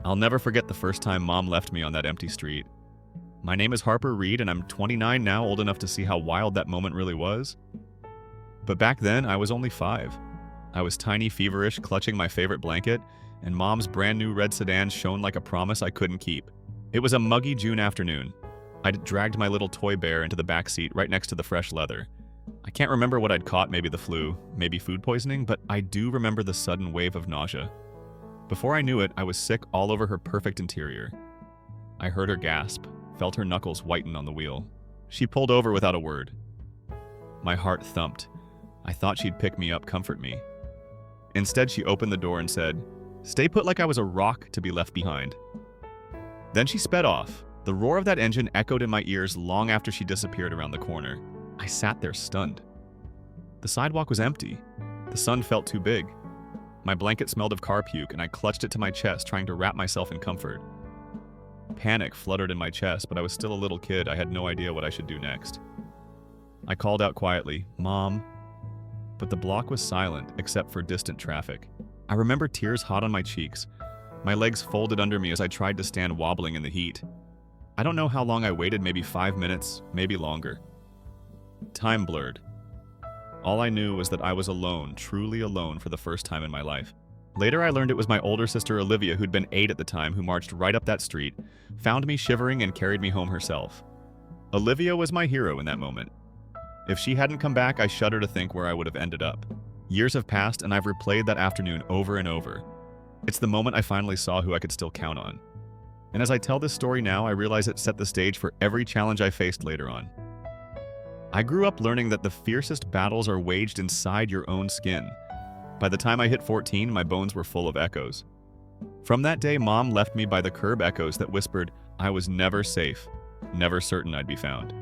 I'll never forget the first time Mom left me on that empty street. My name is Harper Reed, and I'm 29 now, old enough to see how wild that moment really was. But back then, I was only 5. I was tiny, feverish, clutching my favorite blanket, and Mom's brand new red sedan shone like a promise I couldn't keep. It was a muggy June afternoon. I'd dragged my little toy bear into the back seat right next to the fresh leather. I can't remember what I'd caught, maybe the flu, maybe food poisoning, but I do remember the sudden wave of nausea. Before I knew it, I was sick all over her perfect interior. I heard her gasp, felt her knuckles whiten on the wheel. She pulled over without a word. My heart thumped. I thought she'd pick me up, comfort me. Instead, she opened the door and said, "Stay put," like I was a rock to be left behind. Then she sped off. The roar of that engine echoed in my ears long after she disappeared around the corner. I sat there stunned. The sidewalk was empty. The sun felt too big. My blanket smelled of car puke, and I clutched it to my chest, trying to wrap myself in comfort. Panic fluttered in my chest, but I was still a little kid. I had no idea what I should do next. I called out quietly, "Mom," but the block was silent except for distant traffic. I remember tears hot on my cheeks. My legs folded under me as I tried to stand wobbling in the heat. I don't know how long I waited, maybe 5 minutes, maybe longer. Time blurred. All I knew was that I was alone, truly alone for the first time in my life. Later I learned it was my older sister Olivia, who'd been 8 at the time, who marched right up that street, found me shivering, and carried me home herself. Olivia was my hero in that moment. If she hadn't come back, I shudder to think where I would have ended up. Years have passed, and I've replayed that afternoon over and over. It's the moment I finally saw who I could still count on. And as I tell this story now, I realize it set the stage for every challenge I faced later on. I grew up learning that the fiercest battles are waged inside your own skin. By the time I hit 14, my bones were full of echoes. From that day, Mom left me by the curb echoes that whispered I was never safe, never certain I'd be found.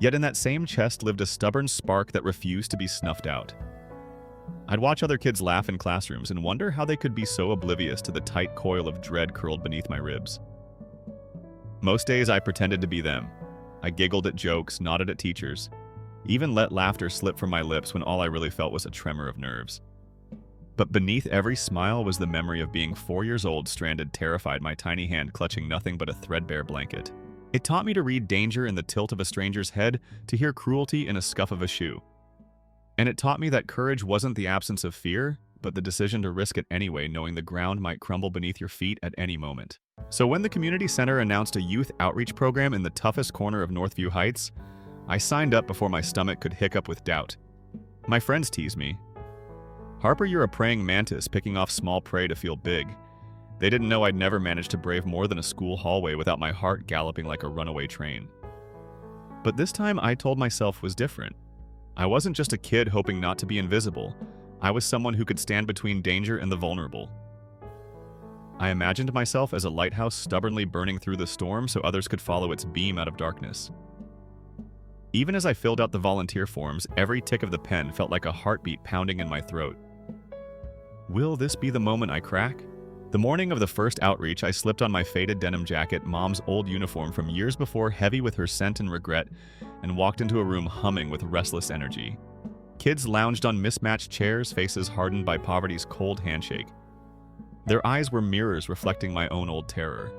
Yet in that same chest lived a stubborn spark that refused to be snuffed out. I'd watch other kids laugh in classrooms and wonder how they could be so oblivious to the tight coil of dread curled beneath my ribs. Most days I pretended to be them. I giggled at jokes, nodded at teachers, even let laughter slip from my lips when all I really felt was a tremor of nerves. But beneath every smile was the memory of being 4 years old, stranded, terrified, my tiny hand clutching nothing but a threadbare blanket. It taught me to read danger in the tilt of a stranger's head, to hear cruelty in a scuff of a shoe. And it taught me that courage wasn't the absence of fear, but the decision to risk it anyway, knowing the ground might crumble beneath your feet at any moment. So when the community center announced a youth outreach program in the toughest corner of Northview Heights, I signed up before my stomach could hiccup with doubt. My friends teased me. "Harper, you're a praying mantis picking off small prey to feel big." They didn't know I'd never managed to brave more than a school hallway without my heart galloping like a runaway train. But this time I told myself was different. I wasn't just a kid hoping not to be invisible. I was someone who could stand between danger and the vulnerable. I imagined myself as a lighthouse stubbornly burning through the storm so others could follow its beam out of darkness. Even as I filled out the volunteer forms, every tick of the pen felt like a heartbeat pounding in my throat. Will this be the moment I crack? The morning of the first outreach, I slipped on my faded denim jacket, Mom's old uniform from years before, heavy with her scent and regret, and walked into a room humming with restless energy. Kids lounged on mismatched chairs, faces hardened by poverty's cold handshake. Their eyes were mirrors reflecting my own old terror.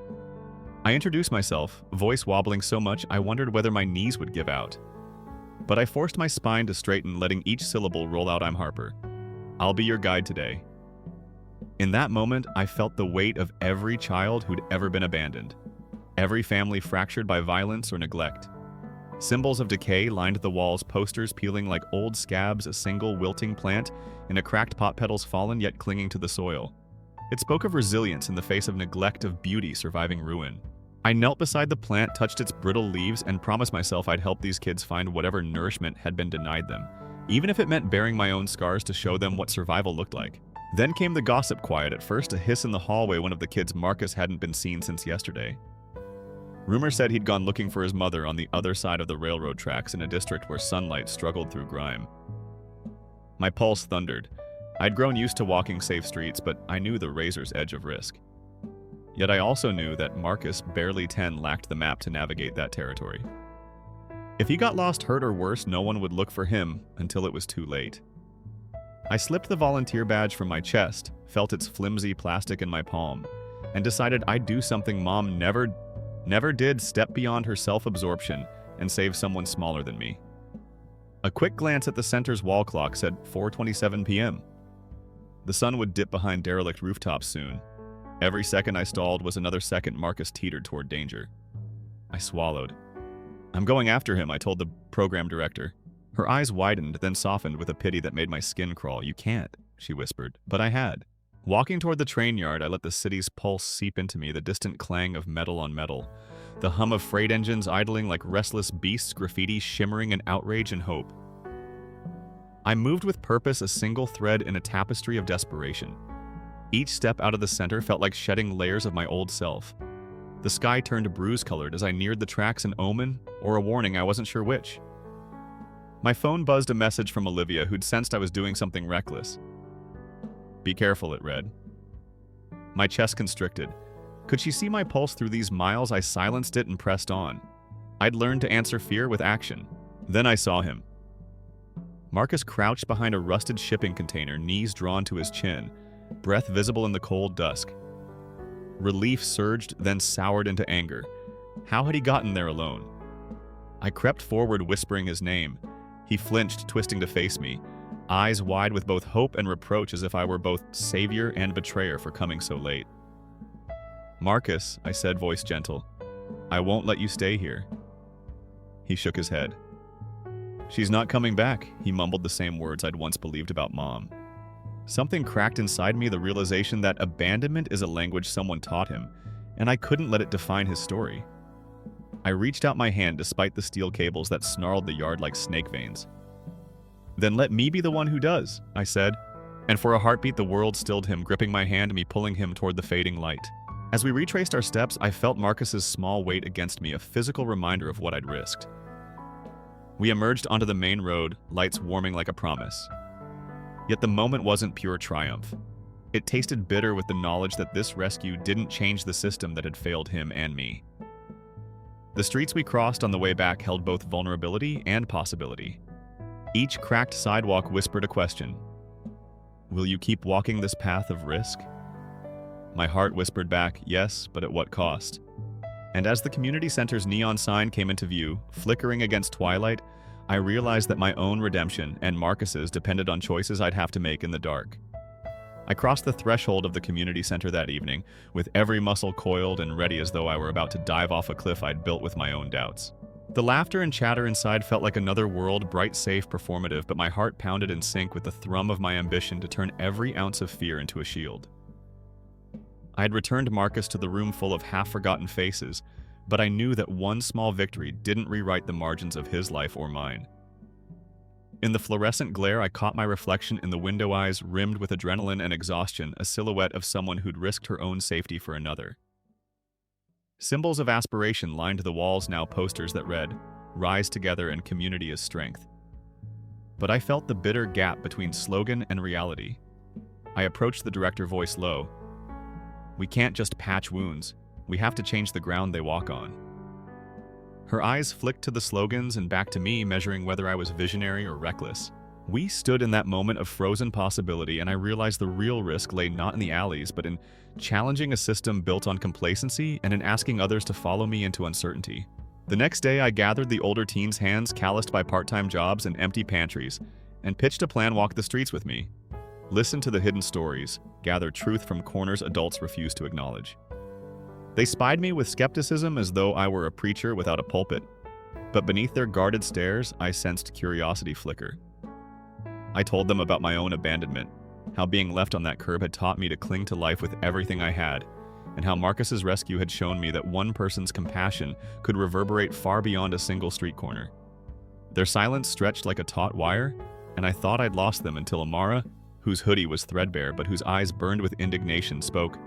I introduced myself, voice wobbling so much I wondered whether my knees would give out. But I forced my spine to straighten, letting each syllable roll out, "I'm Harper. I'll be your guide today." In that moment, I felt the weight of every child who'd ever been abandoned, every family fractured by violence or neglect. Symbols of decay lined the walls, posters peeling like old scabs, a single wilting plant, and a cracked pot petals fallen yet clinging to the soil. It spoke of resilience in the face of neglect, of beauty surviving ruin. I knelt beside the plant, touched its brittle leaves, and promised myself I'd help these kids find whatever nourishment had been denied them, even if it meant bearing my own scars to show them what survival looked like. Then came the gossip quiet. At first, a hiss in the hallway. One of the kids, Marcus, hadn't been seen since yesterday. Rumor said he'd gone looking for his mother on the other side of the railroad tracks in a district where sunlight struggled through grime. My pulse thundered. I'd grown used to walking safe streets, but I knew the razor's edge of risk. Yet I also knew that Marcus, barely 10, lacked the map to navigate that territory. If he got lost, hurt, or worse, no one would look for him until it was too late. I slipped the volunteer badge from my chest, felt its flimsy plastic in my palm. and decided I'd do something Mom never did: step beyond her self-absorption and save someone smaller than me. A quick glance at the center's wall clock said 4:27 p.m. The sun would dip behind derelict rooftops soon. Every second I stalled was another second Marcus teetered toward danger. I swallowed. "I'm going after him," I told the program director. Her eyes widened, then softened with a pity that made my skin crawl. "You can't," she whispered, but I had. Walking toward the train yard, I let the city's pulse seep into me, the distant clang of metal on metal, the hum of freight engines idling like restless beasts, graffiti shimmering in outrage and hope. I moved with purpose, a single thread in a tapestry of desperation. Each step out of the center felt like shedding layers of my old self. The sky turned bruise-colored as I neared the tracks, an omen or a warning, I wasn't sure which. My phone buzzed a message from Olivia, who'd sensed I was doing something reckless. "Be careful," it read. My chest constricted. Could she see my pulse through these miles? I silenced it and pressed on. I'd learned to answer fear with action. Then I saw him. Marcus crouched behind a rusted shipping container, knees drawn to his chin, breath visible in the cold dusk. Relief surged, then soured into anger. How had he gotten there alone? I crept forward, whispering his name. He flinched, twisting to face me, eyes wide with both hope and reproach, as if I were both savior and betrayer for coming so late. "Marcus," I said, voice gentle, "I won't let you stay here." He shook his head. "She's not coming back," he mumbled, the same words I'd once believed about Mom. Something cracked inside me, the realization that abandonment is a language someone taught him, and I couldn't let it define his story. I reached out my hand despite the steel cables that snarled the yard like snake veins. "Then let me be the one who does," I said, and for a heartbeat the world stilled him, gripping my hand, me pulling him toward the fading light. As we retraced our steps, I felt Marcus's small weight against me, a physical reminder of what I'd risked. We emerged onto the main road, lights warming like a promise. Yet the moment wasn't pure triumph. It tasted bitter with the knowledge that this rescue didn't change the system that had failed him and me. The streets we crossed on the way back held both vulnerability and possibility. Each cracked sidewalk whispered a question. "Will you keep walking this path of risk?" My heart whispered back, "Yes, but at what cost?" And as the community center's neon sign came into view, flickering against twilight, I realized that my own redemption and Marcus's depended on choices I'd have to make in the dark. I crossed the threshold of the community center that evening, with every muscle coiled and ready, as though I were about to dive off a cliff I'd built with my own doubts. The laughter and chatter inside felt like another world, bright, safe, performative, but my heart pounded in sync with the thrum of my ambition to turn every ounce of fear into a shield. I had returned Marcus to the room full of half-forgotten faces, but I knew that one small victory didn't rewrite the margins of his life or mine. In the fluorescent glare, I caught my reflection in the window eyes, rimmed with adrenaline and exhaustion, a silhouette of someone who'd risked her own safety for another. Symbols of aspiration lined the walls, now posters that read, "Rise together and community is strength." But I felt the bitter gap between slogan and reality. I approached the director, voice low. "We can't just patch wounds. We have to change the ground they walk on." Her eyes flicked to the slogans and back to me, measuring whether I was visionary or reckless. We stood in that moment of frozen possibility, and I realized the real risk lay not in the alleys, but in challenging a system built on complacency and in asking others to follow me into uncertainty. The next day, I gathered the older teens' hands calloused by part-time jobs and empty pantries, and pitched a plan: walk the streets with me. Listen to the hidden stories, gather truth from corners adults refuse to acknowledge. They spied me with skepticism, as though I were a preacher without a pulpit, but beneath their guarded stares, I sensed curiosity flicker. I told them about my own abandonment, how being left on that curb had taught me to cling to life with everything I had, and how Marcus's rescue had shown me that one person's compassion could reverberate far beyond a single street corner. Their silence stretched like a taut wire, and I thought I'd lost them until Amara, whose hoodie was threadbare but whose eyes burned with indignation, spoke.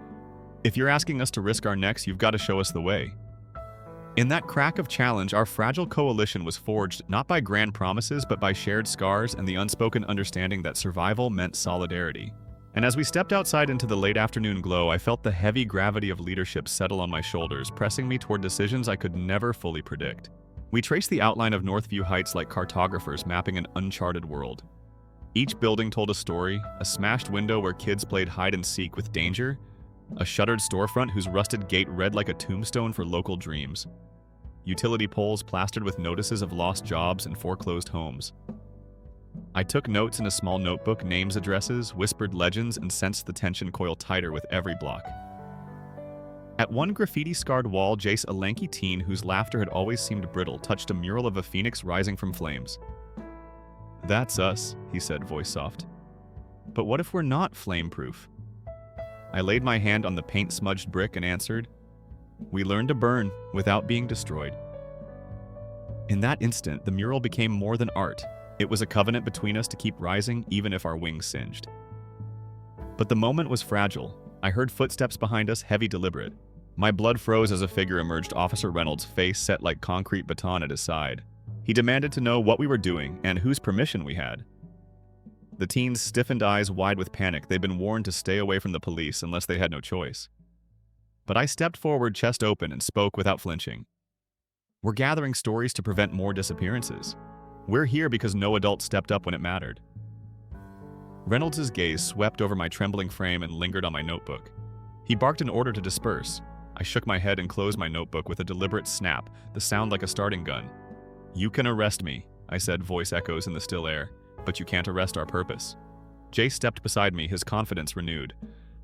"If you're asking us to risk our necks, you've got to show us the way." In that crack of challenge, our fragile coalition was forged not by grand promises, but by shared scars and the unspoken understanding that survival meant solidarity. And as we stepped outside into the late afternoon glow, I felt the heavy gravity of leadership settle on my shoulders, pressing me toward decisions I could never fully predict. We traced the outline of Northview Heights like cartographers mapping an uncharted world. Each building told a story, a smashed window where kids played hide and seek with danger, A shuttered storefront whose rusted gate read like a tombstone for local dreams. Utility poles plastered with notices of lost jobs and foreclosed homes. I took notes in a small notebook, names, addresses, whispered legends, and sensed the tension coil tighter with every block. At one graffiti-scarred wall, Jace, a lanky teen whose laughter had always seemed brittle, touched a mural of a phoenix rising from flames. "That's us," he said, voice soft. "But what if we're not flame-proof?" I laid my hand on the paint-smudged brick and answered, "We learn to burn without being destroyed." In that instant, the mural became more than art. It was a covenant between us to keep rising, even if our wings singed. But the moment was fragile. I heard footsteps behind us, heavy, deliberate. My blood froze as a figure emerged, Officer Reynolds, face set like concrete baton at his side. He demanded to know what we were doing and whose permission we had. The teens' stiffened eyes wide with panic. They'd been warned to stay away from the police unless they had no choice. But I stepped forward, chest open, and spoke without flinching. "We're gathering stories to prevent more disappearances. We're here because no adult stepped up when it mattered." Reynolds' gaze swept over my trembling frame and lingered on my notebook. He barked an order to disperse. I shook my head and closed my notebook with a deliberate snap, the sound like a starting gun. "You can arrest me," I said, voice echoes in the still air, "but you can't arrest our purpose." Jay stepped beside me, his confidence renewed.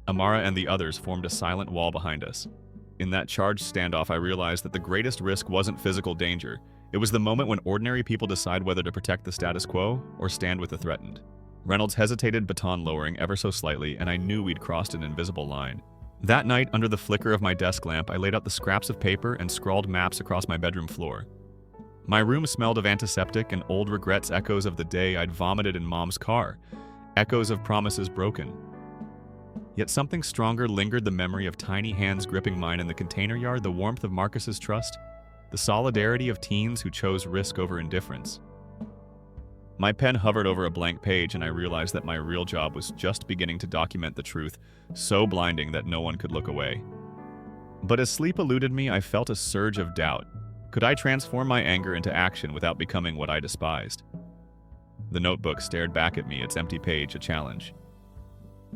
Amara and the others formed a silent wall behind us. In that charged standoff, I realized that the greatest risk wasn't physical danger. It was the moment when ordinary people decide whether to protect the status quo or stand with the threatened. Reynolds hesitated, baton lowering ever so slightly, and I knew we'd crossed an invisible line. That night, under the flicker of my desk lamp, I laid out the scraps of paper and scrawled maps across my bedroom floor. My room smelled of antiseptic and old regrets, echoes of the day I'd vomited in Mom's car, echoes of promises broken. Yet something stronger lingered, the memory of tiny hands gripping mine in the container yard, the warmth of Marcus's trust, the solidarity of teens who chose risk over indifference. My pen hovered over a blank page, and I realized that my real job was just beginning to document the truth, so blinding that no one could look away. But as sleep eluded me, I felt a surge of doubt. Could I transform my anger into action without becoming what I despised? The notebook stared back at me, its empty page a challenge.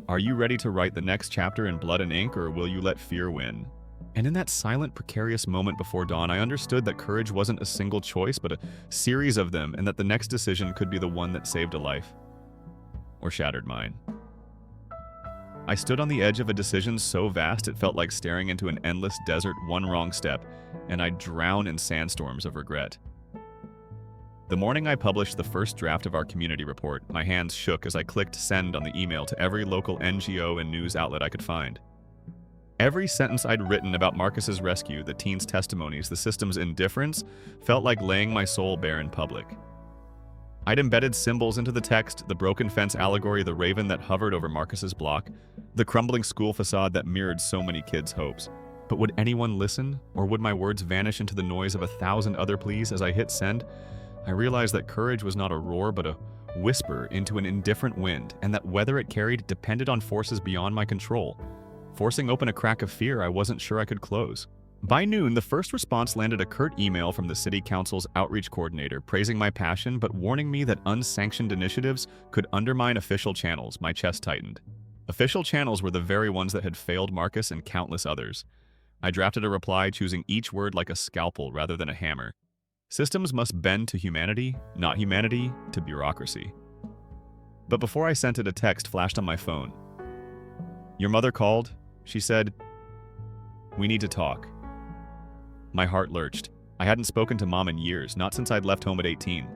"Are you ready to write the next chapter in blood and ink, or will you let fear win?" And in that silent, precarious moment before dawn, I understood that courage wasn't a single choice, but a series of them, and that the next decision could be the one that saved a life. Or shattered mine. I stood on the edge of a decision so vast it felt like staring into an endless desert, one wrong step, and I'd drown in sandstorms of regret. The morning I published the first draft of our community report, my hands shook as I clicked send on the email to every local NGO and news outlet I could find. Every sentence I'd written about Marcus's rescue, the teens' testimonies, the system's indifference, felt like laying my soul bare in public. I'd embedded symbols into the text, the broken fence allegory, the raven that hovered over Marcus's block, the crumbling school facade that mirrored so many kids' hopes. But would anyone listen, or would my words vanish into the noise of 1,000 other pleas? As I hit send, I realized that courage was not a roar, but a whisper into an indifferent wind, and that whether it carried depended on forces beyond my control, forcing open a crack of fear I wasn't sure I could close. By noon, the first response landed, a curt email from the City Council's outreach coordinator, praising my passion but warning me that unsanctioned initiatives could undermine official channels. My chest tightened. Official channels were the very ones that had failed Marcus and countless others. I drafted a reply, choosing each word like a scalpel rather than a hammer. Systems must bend to humanity, not humanity to bureaucracy. But before I sent it, a text flashed on my phone. "Your mother called," she said. "We need to talk." My heart lurched. I hadn't spoken to Mom in years, not since I'd left home at 18.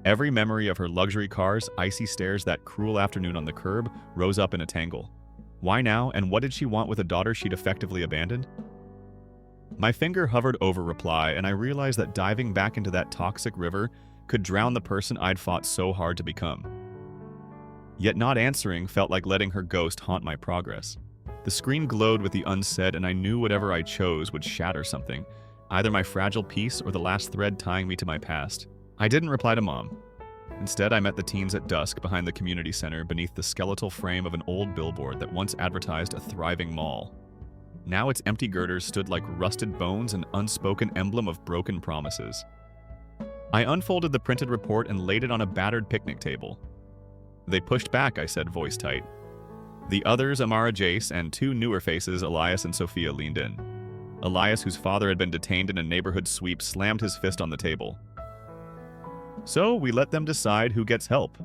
Every memory of her luxury cars, icy stairs, that cruel afternoon on the curb rose up in a tangle. Why now, and what did she want with a daughter she'd effectively abandoned? My finger hovered over reply, and I realized that diving back into that toxic river could drown the person I'd fought so hard to become. Yet not answering felt like letting her ghost haunt my progress. The screen glowed with the unsaid, and I knew whatever I chose would shatter something, either my fragile peace or the last thread tying me to my past. I didn't reply to Mom. Instead, I met the teens at dusk behind the community center beneath the skeletal frame of an old billboard that once advertised a thriving mall. Now its empty girders stood like rusted bones, an unspoken emblem of broken promises. I unfolded the printed report and laid it on a battered picnic table. "They pushed back," I said, voice tight. The others, Amara, Jace, and two newer faces, Elias and Sophia, leaned in. Elias, whose father had been detained in a neighborhood sweep, slammed his fist on the table. So we let them decide who gets help.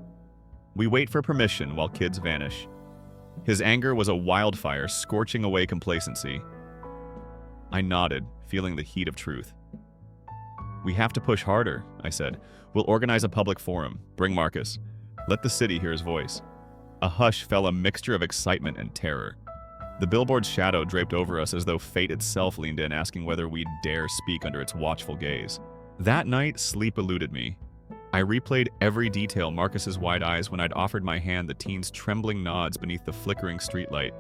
We wait for permission while kids vanish. His anger was a wildfire, scorching away complacency. I nodded, feeling the heat of truth. We have to push harder, I said. We'll organize a public forum. Bring Marcus. Let the city hear his voice. A hush fell, a mixture of excitement and terror. The billboard's shadow draped over us as though fate itself leaned in, asking whether we'd dare speak under its watchful gaze. That night, sleep eluded me. I replayed every detail, Marcus's wide eyes when I'd offered my hand, the teen's trembling nods beneath the flickering streetlight,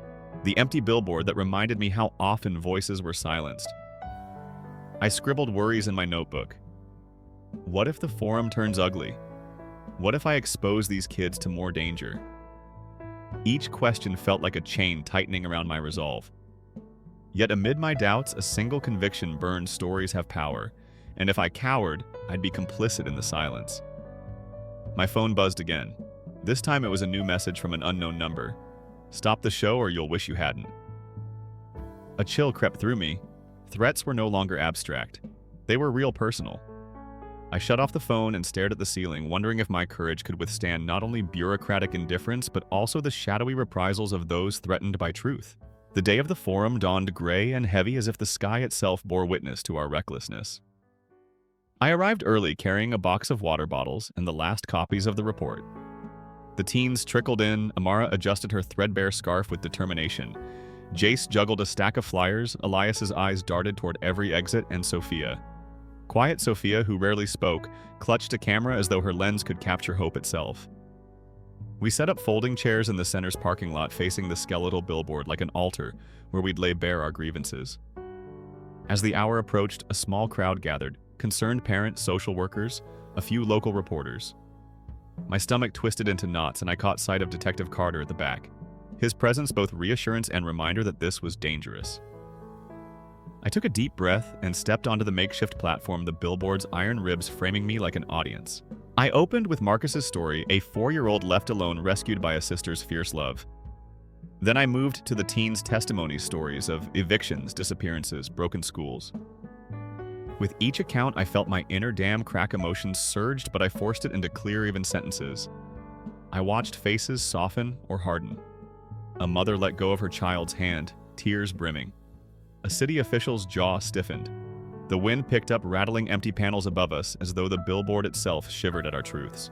the empty billboard that reminded me how often voices were silenced. I scribbled worries in my notebook. What if the forum turns ugly? What if I expose these kids to more danger? Each question felt like a chain tightening around my resolve. Yet amid my doubts, a single conviction burned: stories have power, and if I cowered, I'd be complicit in the silence. My phone buzzed again. This time it was a new message from an unknown number. Stop the show or you'll wish you hadn't. A chill crept through me. Threats were no longer abstract. They were real, personal. I shut off the phone and stared at the ceiling, wondering if my courage could withstand not only bureaucratic indifference, but also the shadowy reprisals of those threatened by truth. The day of the forum dawned gray and heavy, as if the sky itself bore witness to our recklessness. I arrived early, carrying a box of water bottles and the last copies of the report. The teens trickled in. Amara adjusted her threadbare scarf with determination. Jace juggled a stack of flyers. Elias's eyes darted toward every exit, and Sophia. Quiet Sophia, who rarely spoke, clutched a camera as though her lens could capture hope itself. We set up folding chairs in the center's parking lot, facing the skeletal billboard like an altar where we'd lay bare our grievances. As the hour approached, a small crowd gathered: concerned parents, social workers, a few local reporters. My stomach twisted into knots, and I caught sight of Detective Carter at the back. His presence both reassurance and reminder that this was dangerous. I took a deep breath and stepped onto the makeshift platform, the billboard's iron ribs framing me like an audience. I opened with Marcus's story, a 4-year-old left alone, rescued by a sister's fierce love. Then I moved to the teens' testimony stories of evictions, disappearances, broken schools. With each account, I felt my inner dam crack. Emotions surged, but I forced it into clear, even sentences. I watched faces soften or harden. A mother let go of her child's hand, tears brimming. A city official's jaw stiffened. The wind picked up, rattling empty panels above us, as though the billboard itself shivered at our truths.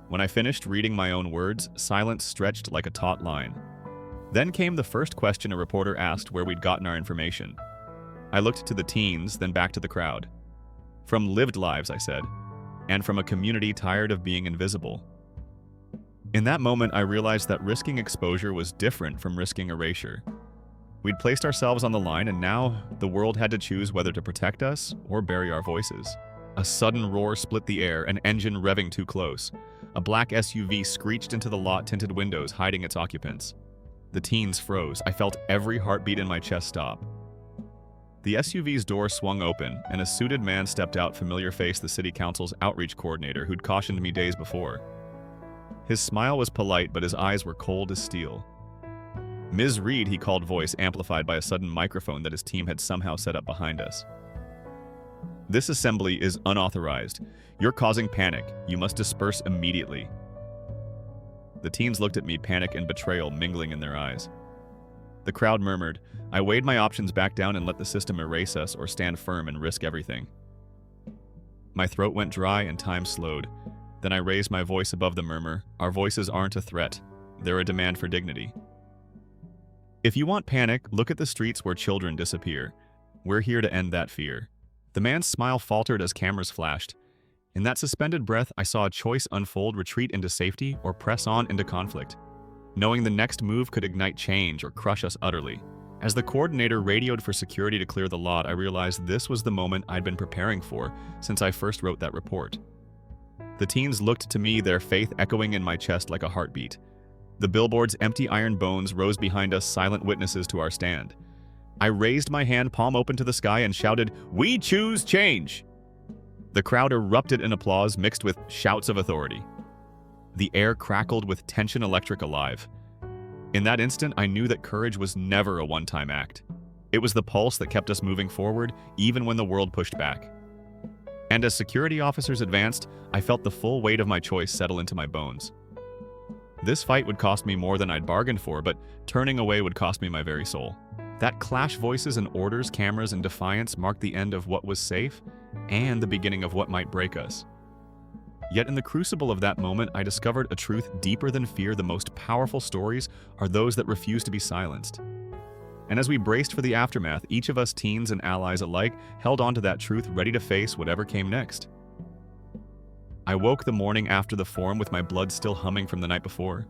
When I finished reading my own words, silence stretched like a taut line. Then came the first question a reporter asked: where we'd gotten our information. I looked to the teens, then back to the crowd. From lived lives, I said, and from a community tired of being invisible. In that moment, I realized that risking exposure was different from risking erasure. We'd placed ourselves on the line, and now the world had to choose whether to protect us or bury our voices. A sudden roar split the air, an engine revving too close. A black SUV screeched into the lot-tinted windows, hiding its occupants. The teens froze. I felt every heartbeat in my chest stop. The SUV's door swung open, and a suited man stepped out, familiar face, the city council's outreach coordinator who'd cautioned me days before. His smile was polite, but his eyes were cold as steel. Ms. Reed, he called, voice amplified by a sudden microphone that his team had somehow set up behind us. This assembly is unauthorized. You're causing panic. You must disperse immediately. The teens looked at me, panic and betrayal mingling in their eyes. The crowd murmured. I weighed my options back down and let the system erase us or stand firm and risk everything. My throat went dry and time slowed. Then I raised my voice above the murmur. Our voices aren't a threat. They're a demand for dignity. If you want panic, look at the streets where children disappear. We're here to end that fear. The man's smile faltered as cameras flashed. In that suspended breath, I saw a choice unfold: retreat into safety or press on into conflict, knowing the next move could ignite change or crush us utterly. As the coordinator radioed for security to clear the lot, I realized this was the moment I'd been preparing for since I first wrote that report. The teens looked to me, their faith echoing in my chest like a heartbeat. The billboard's empty iron bones rose behind us, silent witnesses to our stand. I raised my hand, palm open to the sky, and shouted, "We choose change!" The crowd erupted in applause mixed with shouts of authority. The air crackled with tension, electric alive. In that instant, I knew that courage was never a one-time act. It was the pulse that kept us moving forward, even when the world pushed back. And as security officers advanced, I felt the full weight of my choice settle into my bones. This fight would cost me more than I'd bargained for, but turning away would cost me my very soul. That clash voices and orders, cameras, and defiance marked the end of what was safe and the beginning of what might break us. Yet in the crucible of that moment, I discovered a truth deeper than fear. The most powerful stories are those that refuse to be silenced. And as we braced for the aftermath, each of us, teens and allies alike, held on to that truth, ready to face whatever came next. I woke the morning after the forum with my blood still humming from the night before.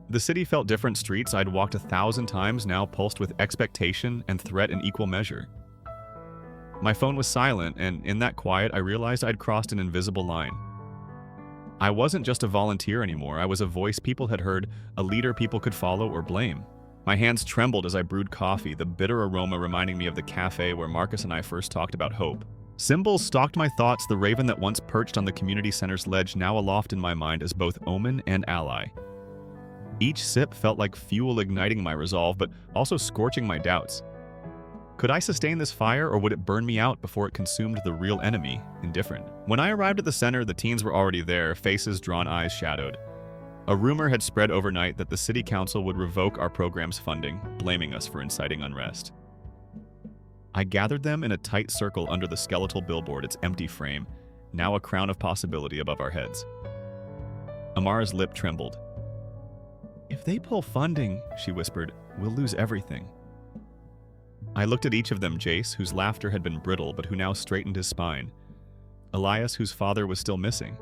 The city felt different. Streets I'd walked 1,000 times now pulsed with expectation and threat in equal measure. My phone was silent, and in that quiet, I realized I'd crossed an invisible line. I wasn't just a volunteer anymore. I was a voice people had heard, a leader people could follow or blame. My hands trembled as I brewed coffee, the bitter aroma reminding me of the cafe where Marcus and I first talked about hope. Symbols stalked my thoughts, the raven that once perched on the community center's ledge now aloft in my mind as both omen and ally. Each sip felt like fuel igniting my resolve, but also scorching my doubts. Could I sustain this fire, or would it burn me out before it consumed the real enemy, indifferent? When I arrived at the center, the teens were already there, faces drawn, eyes shadowed. A rumor had spread overnight that the city council would revoke our program's funding, blaming us for inciting unrest. I gathered them in a tight circle under the skeletal billboard, its empty frame, now a crown of possibility above our heads. Amara's lip trembled. "If they pull funding," she whispered, "we'll lose everything." I looked at each of them: Jace, whose laughter had been brittle but who now straightened his spine; Elias, whose father was still missing;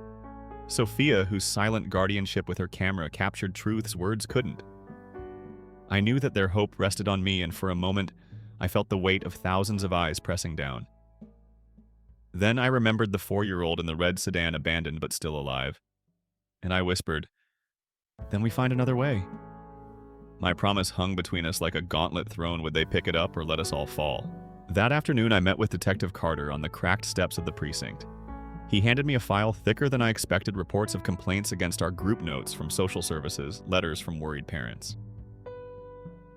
Sophia, whose silent guardianship with her camera captured truths words couldn't. I knew that their hope rested on me, and for a moment, I felt the weight of thousands of eyes pressing down. Then I remembered the 4-year-old in the red sedan, abandoned but still alive. And I whispered, "Then we find another way." My promise hung between us like a gauntlet thrown. Would they pick it up or let us all fall? That afternoon, I met with Detective Carter on the cracked steps of the precinct. He handed me a file thicker than I expected, reports of complaints against our group, notes from social services, letters from worried parents.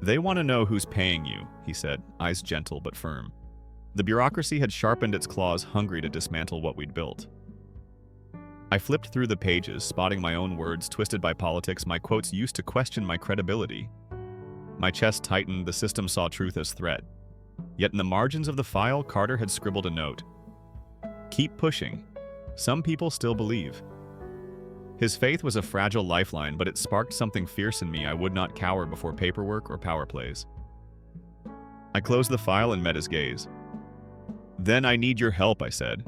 "They want to know who's paying you," he said, eyes gentle but firm. The bureaucracy had sharpened its claws, hungry to dismantle what we'd built. I flipped through the pages, spotting my own words twisted by politics, my quotes used to question my credibility. My chest tightened. The system saw truth as threat. Yet in the margins of the file, Carter had scribbled a note. "Keep pushing. Some people still believe." His faith was a fragile lifeline, but it sparked something fierce in me. I would not cower before paperwork or power plays. I closed the file and met his gaze. "Then I need your help," I said.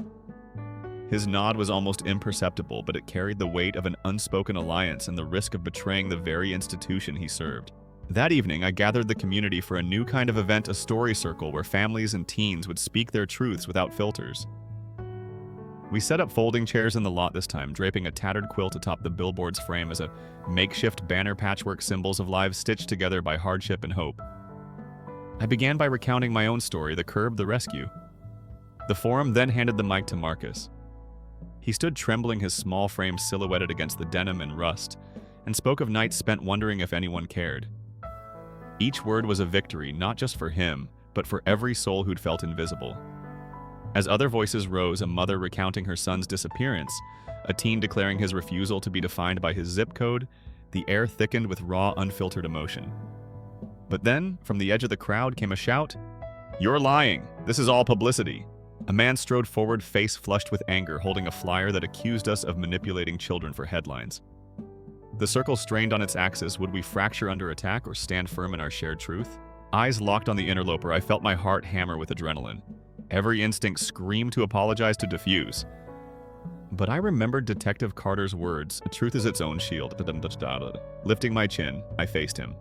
His nod was almost imperceptible, but it carried the weight of an unspoken alliance and the risk of betraying the very institution he served. That evening, I gathered the community for a new kind of event, a story circle where families and teens would speak their truths without filters. We set up folding chairs in the lot this time, draping a tattered quilt atop the billboard's frame as a makeshift banner, patchwork symbols of lives stitched together by hardship and hope. I began by recounting my own story, the curb, the rescue. The forum then handed the mic to Marcus. He stood trembling, his small frame silhouetted against the denim and rust, and spoke of nights spent wondering if anyone cared. Each word was a victory, not just for him, but for every soul who'd felt invisible. As other voices rose, a mother recounting her son's disappearance, a teen declaring his refusal to be defined by his zip code, the air thickened with raw, unfiltered emotion. But then, from the edge of the crowd came a shout, "You're lying! This is all publicity!" A man strode forward, face flushed with anger, holding a flyer that accused us of manipulating children for headlines. The circle strained on its axis. Would we fracture under attack or stand firm in our shared truth? Eyes locked on the interloper, I felt my heart hammer with adrenaline. Every instinct screamed to apologize, to diffuse. But I remembered Detective Carter's words, "A truth is its own shield." Lifting my chin, I faced him.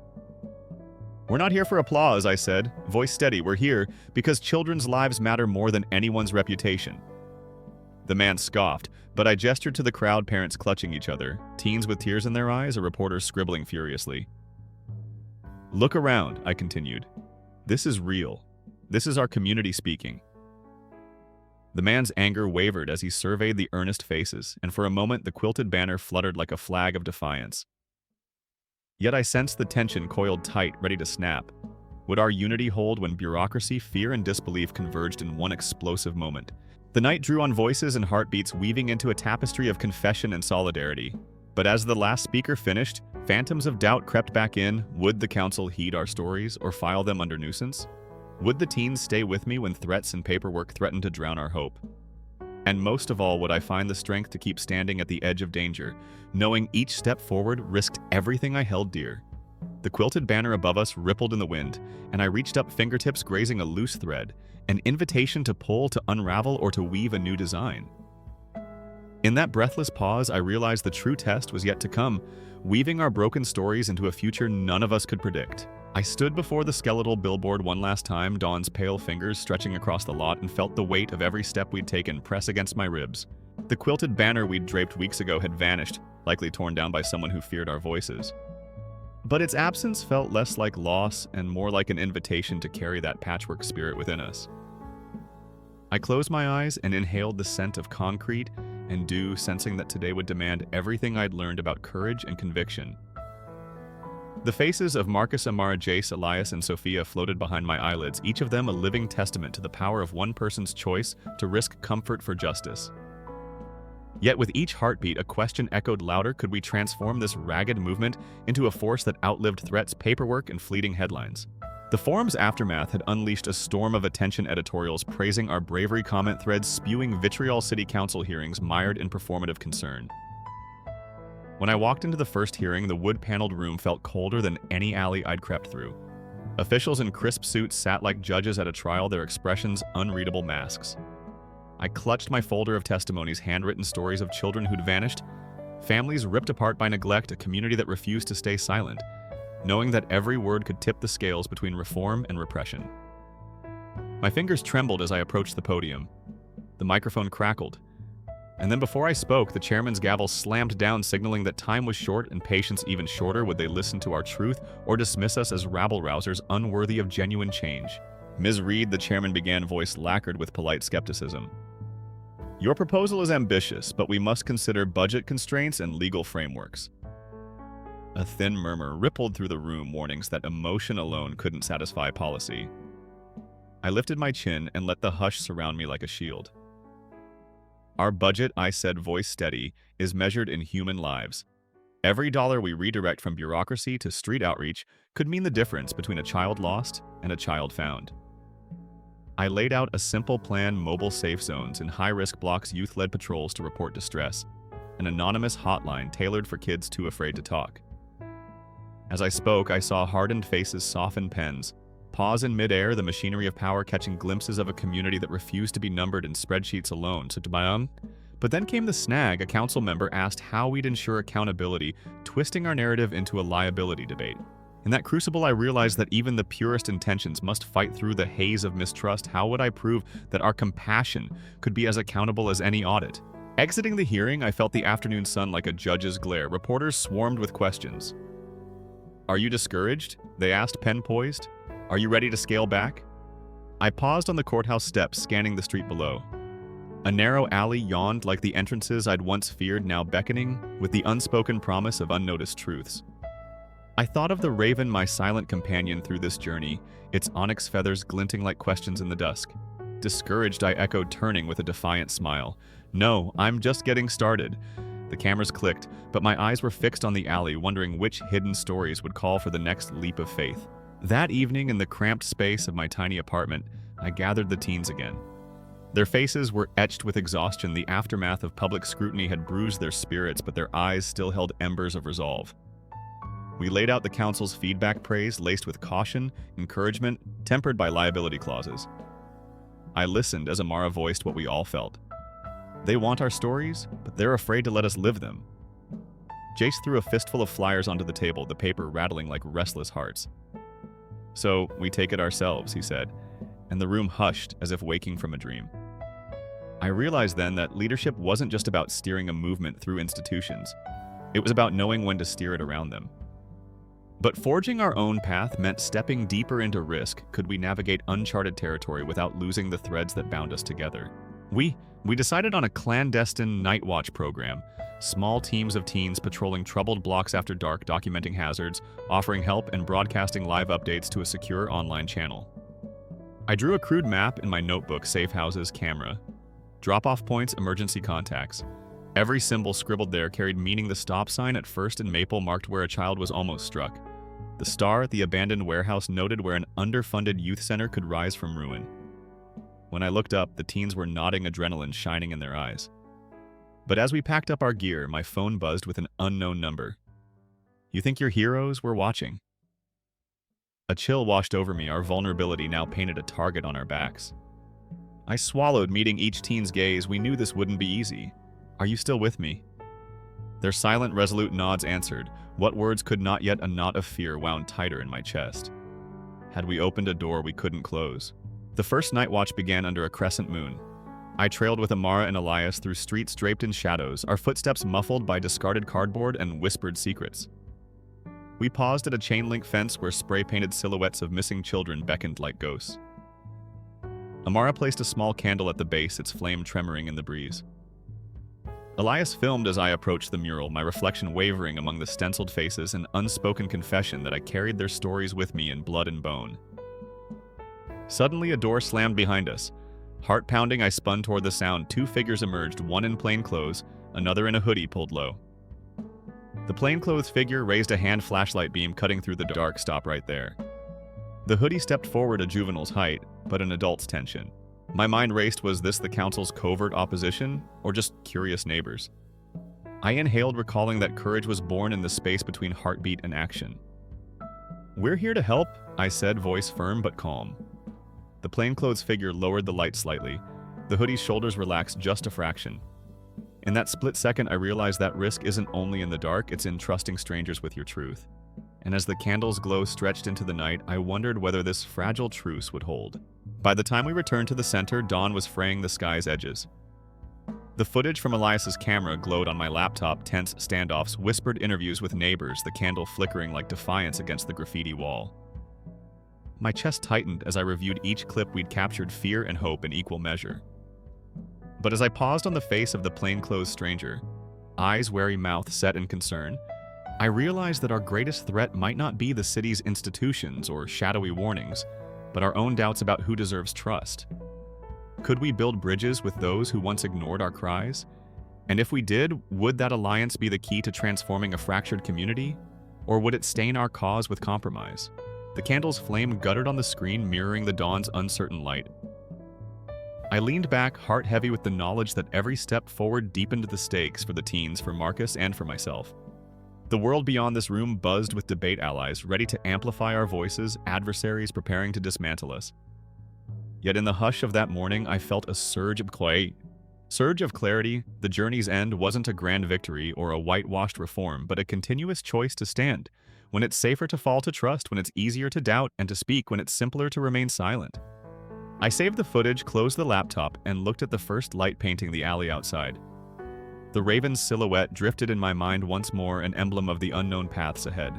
"We're not here for applause," I said, voice steady. "We're here because children's lives matter more than anyone's reputation." The man scoffed, but I gestured to the crowd, parents clutching each other, teens with tears in their eyes, a reporter scribbling furiously. "Look around," I continued. "This is real. This is our community speaking." The man's anger wavered as he surveyed the earnest faces, and for a moment the quilted banner fluttered like a flag of defiance. Yet I sensed the tension coiled tight, ready to snap. Would our unity hold when bureaucracy, fear, and disbelief converged in one explosive moment? The night drew on voices and heartbeats weaving into a tapestry of confession and solidarity. But as the last speaker finished, phantoms of doubt crept back in. Would the council heed our stories or file them under nuisance? Would the teens stay with me when threats and paperwork threatened to drown our hope? And most of all, would I find the strength to keep standing at the edge of danger, knowing each step forward risked everything I held dear? The quilted banner above us rippled in the wind, and I reached up, fingertips grazing a loose thread, an invitation to pull, to unravel, or to weave a new design. In that breathless pause, I realized the true test was yet to come, weaving our broken stories into a future none of us could predict. I stood before the skeletal billboard one last time, Dawn's pale fingers stretching across the lot, and felt the weight of every step we'd taken press against my ribs. The quilted banner we'd draped weeks ago had vanished, likely torn down by someone who feared our voices. But its absence felt less like loss and more like an invitation to carry that patchwork spirit within us. I closed my eyes and inhaled the scent of concrete and dew, sensing that today would demand everything I'd learned about courage and conviction. The faces of Marcus, Amara, Jace, Elias, and Sophia floated behind my eyelids, each of them a living testament to the power of one person's choice to risk comfort for justice. Yet with each heartbeat, a question echoed louder: could we transform this ragged movement into a force that outlived threats, paperwork, and fleeting headlines? The forum's aftermath had unleashed a storm of attention editorials praising our bravery, comment threads spewing vitriol, city council hearings mired in performative concern. When I walked into the first hearing, the wood-paneled room felt colder than any alley I'd crept through. Officials in crisp suits sat like judges at a trial, their expressions unreadable masks. I clutched my folder of testimonies, handwritten stories of children who'd vanished, families ripped apart by neglect, a community that refused to stay silent, knowing that every word could tip the scales between reform and repression. My fingers trembled as I approached the podium. The microphone crackled. And then before I spoke, the chairman's gavel slammed down, signaling that time was short and patience even shorter. Would they listen to our truth or dismiss us as rabble-rousers unworthy of genuine change? Ms. Reed, the chairman began, voice lacquered with polite skepticism. Your proposal is ambitious, but we must consider budget constraints and legal frameworks. A thin murmur rippled through the room, warnings that emotion alone couldn't satisfy policy. I lifted my chin and let the hush surround me like a shield. Our budget, I said, voice steady, is measured in human lives. Every dollar we redirect from bureaucracy to street outreach could mean the difference between a child lost and a child found. I laid out a simple plan: mobile safe zones in high-risk blocks, youth-led patrols to report distress, an anonymous hotline tailored for kids too afraid to talk. As I spoke, I saw hardened faces soften pens, pause in midair, the machinery of power catching glimpses of a community that refused to be numbered in spreadsheets alone. But then came the snag. A council member asked how we'd ensure accountability, twisting our narrative into a liability debate. In that crucible, I realized that even the purest intentions must fight through the haze of mistrust. How would I prove that our compassion could be as accountable as any audit? Exiting the hearing, I felt the afternoon sun like a judge's glare. Reporters swarmed with questions. Are you discouraged? They asked, pen poised. Are you ready to scale back? I paused on the courthouse steps, scanning the street below. A narrow alley yawned like the entrances I'd once feared, now beckoning with the unspoken promise of unnoticed truths. I thought of the raven, my silent companion through this journey, its onyx feathers glinting like questions in the dusk. Discouraged, I echoed, turning with a defiant smile. No, I'm just getting started. The cameras clicked, but my eyes were fixed on the alley, wondering which hidden stories would call for the next leap of faith. That evening, in the cramped space of my tiny apartment, I gathered the teens again. Their faces were etched with exhaustion. The aftermath of public scrutiny had bruised their spirits, but their eyes still held embers of resolve. We laid out the council's feedback, praise laced with caution, encouragement, tempered by liability clauses. I listened as Amara voiced what we all felt. They want our stories, but they're afraid to let us live them. Jace threw a fistful of flyers onto the table, the paper rattling like restless hearts. So we take it ourselves, he said, and the room hushed as if waking from a dream. I realized then that leadership wasn't just about steering a movement through institutions. It was about knowing when to steer it around them. But forging our own path meant stepping deeper into risk. Could we navigate uncharted territory without losing the threads that bound us together? We decided on a clandestine night watch program. Small teams of teens patrolling troubled blocks after dark, documenting hazards, offering help, and broadcasting live updates to a secure online channel. I drew a crude map in my notebook, safe houses, camera, drop-off points, emergency contacts. Every symbol scribbled there carried meaning. The stop sign at First and Maple marked where a child was almost struck. The star at the abandoned warehouse noted where an underfunded youth center could rise from ruin. When I looked up, the teens were nodding, adrenaline shining in their eyes. But as we packed up our gear, my phone buzzed with an unknown number. "You think your heroes were watching?" A chill washed over me. Our vulnerability now painted a target on our backs. I swallowed, meeting each teen's gaze. We knew this wouldn't be easy. "Are you still with me?" Their silent, resolute nods answered. What words could not, yet a knot of fear wound tighter in my chest. Had we opened a door we couldn't close? The first night watch began under a crescent moon. I trailed with Amara and Elias through streets draped in shadows, our footsteps muffled by discarded cardboard and whispered secrets. We paused at a chain-link fence where spray-painted silhouettes of missing children beckoned like ghosts. Amara placed a small candle at the base, its flame tremoring in the breeze. Elias filmed as I approached the mural, my reflection wavering among the stenciled faces, an unspoken confession that I carried their stories with me in blood and bone. Suddenly, a door slammed behind us. Heart pounding, I spun toward the sound. Two figures emerged, one in plain clothes, another in a hoodie pulled low. The plainclothes figure raised a hand flashlight beam, cutting through the dark. "Stop right there." The hoodie stepped forward, a juvenile's height, but an adult's tension. My mind raced. Was this the council's covert opposition, or just curious neighbors? I inhaled, recalling that courage was born in the space between heartbeat and action. "We're here to help," I said, voice firm but calm. The plainclothes figure lowered the light slightly. The hoodie's shoulders relaxed just a fraction. In that split second, I realized that risk isn't only in the dark, it's in trusting strangers with your truth. And as the candle's glow stretched into the night, I wondered whether this fragile truce would hold. By the time we returned to the center, dawn was fraying the sky's edges. The footage from Elias's camera glowed on my laptop, tense standoffs, whispered interviews with neighbors, the candle flickering like defiance against the graffiti wall. My chest tightened as I reviewed each clip we'd captured, fear and hope in equal measure. But as I paused on the face of the plainclothes stranger, eyes wary, mouth set in concern, I realized that our greatest threat might not be the city's institutions or shadowy warnings, but our own doubts about who deserves trust. Could we build bridges with those who once ignored our cries? And if we did, would that alliance be the key to transforming a fractured community? Or would it stain our cause with compromise? The candle's flame guttered on the screen, mirroring the dawn's uncertain light. I leaned back, heart heavy with the knowledge that every step forward deepened the stakes for the teens, for Marcus, and for myself. The world beyond this room buzzed with debate allies, ready to amplify our voices, adversaries preparing to dismantle us. Yet in the hush of that morning, I felt a surge of clarity. The journey's end wasn't a grand victory or a whitewashed reform, but a continuous choice to stand, when it's safer to fall to trust, when it's easier to doubt, and to speak when it's simpler to remain silent. I saved the footage, closed the laptop, and looked at the first light painting the alley outside. The raven's silhouette drifted in my mind once more, an emblem of the unknown paths ahead.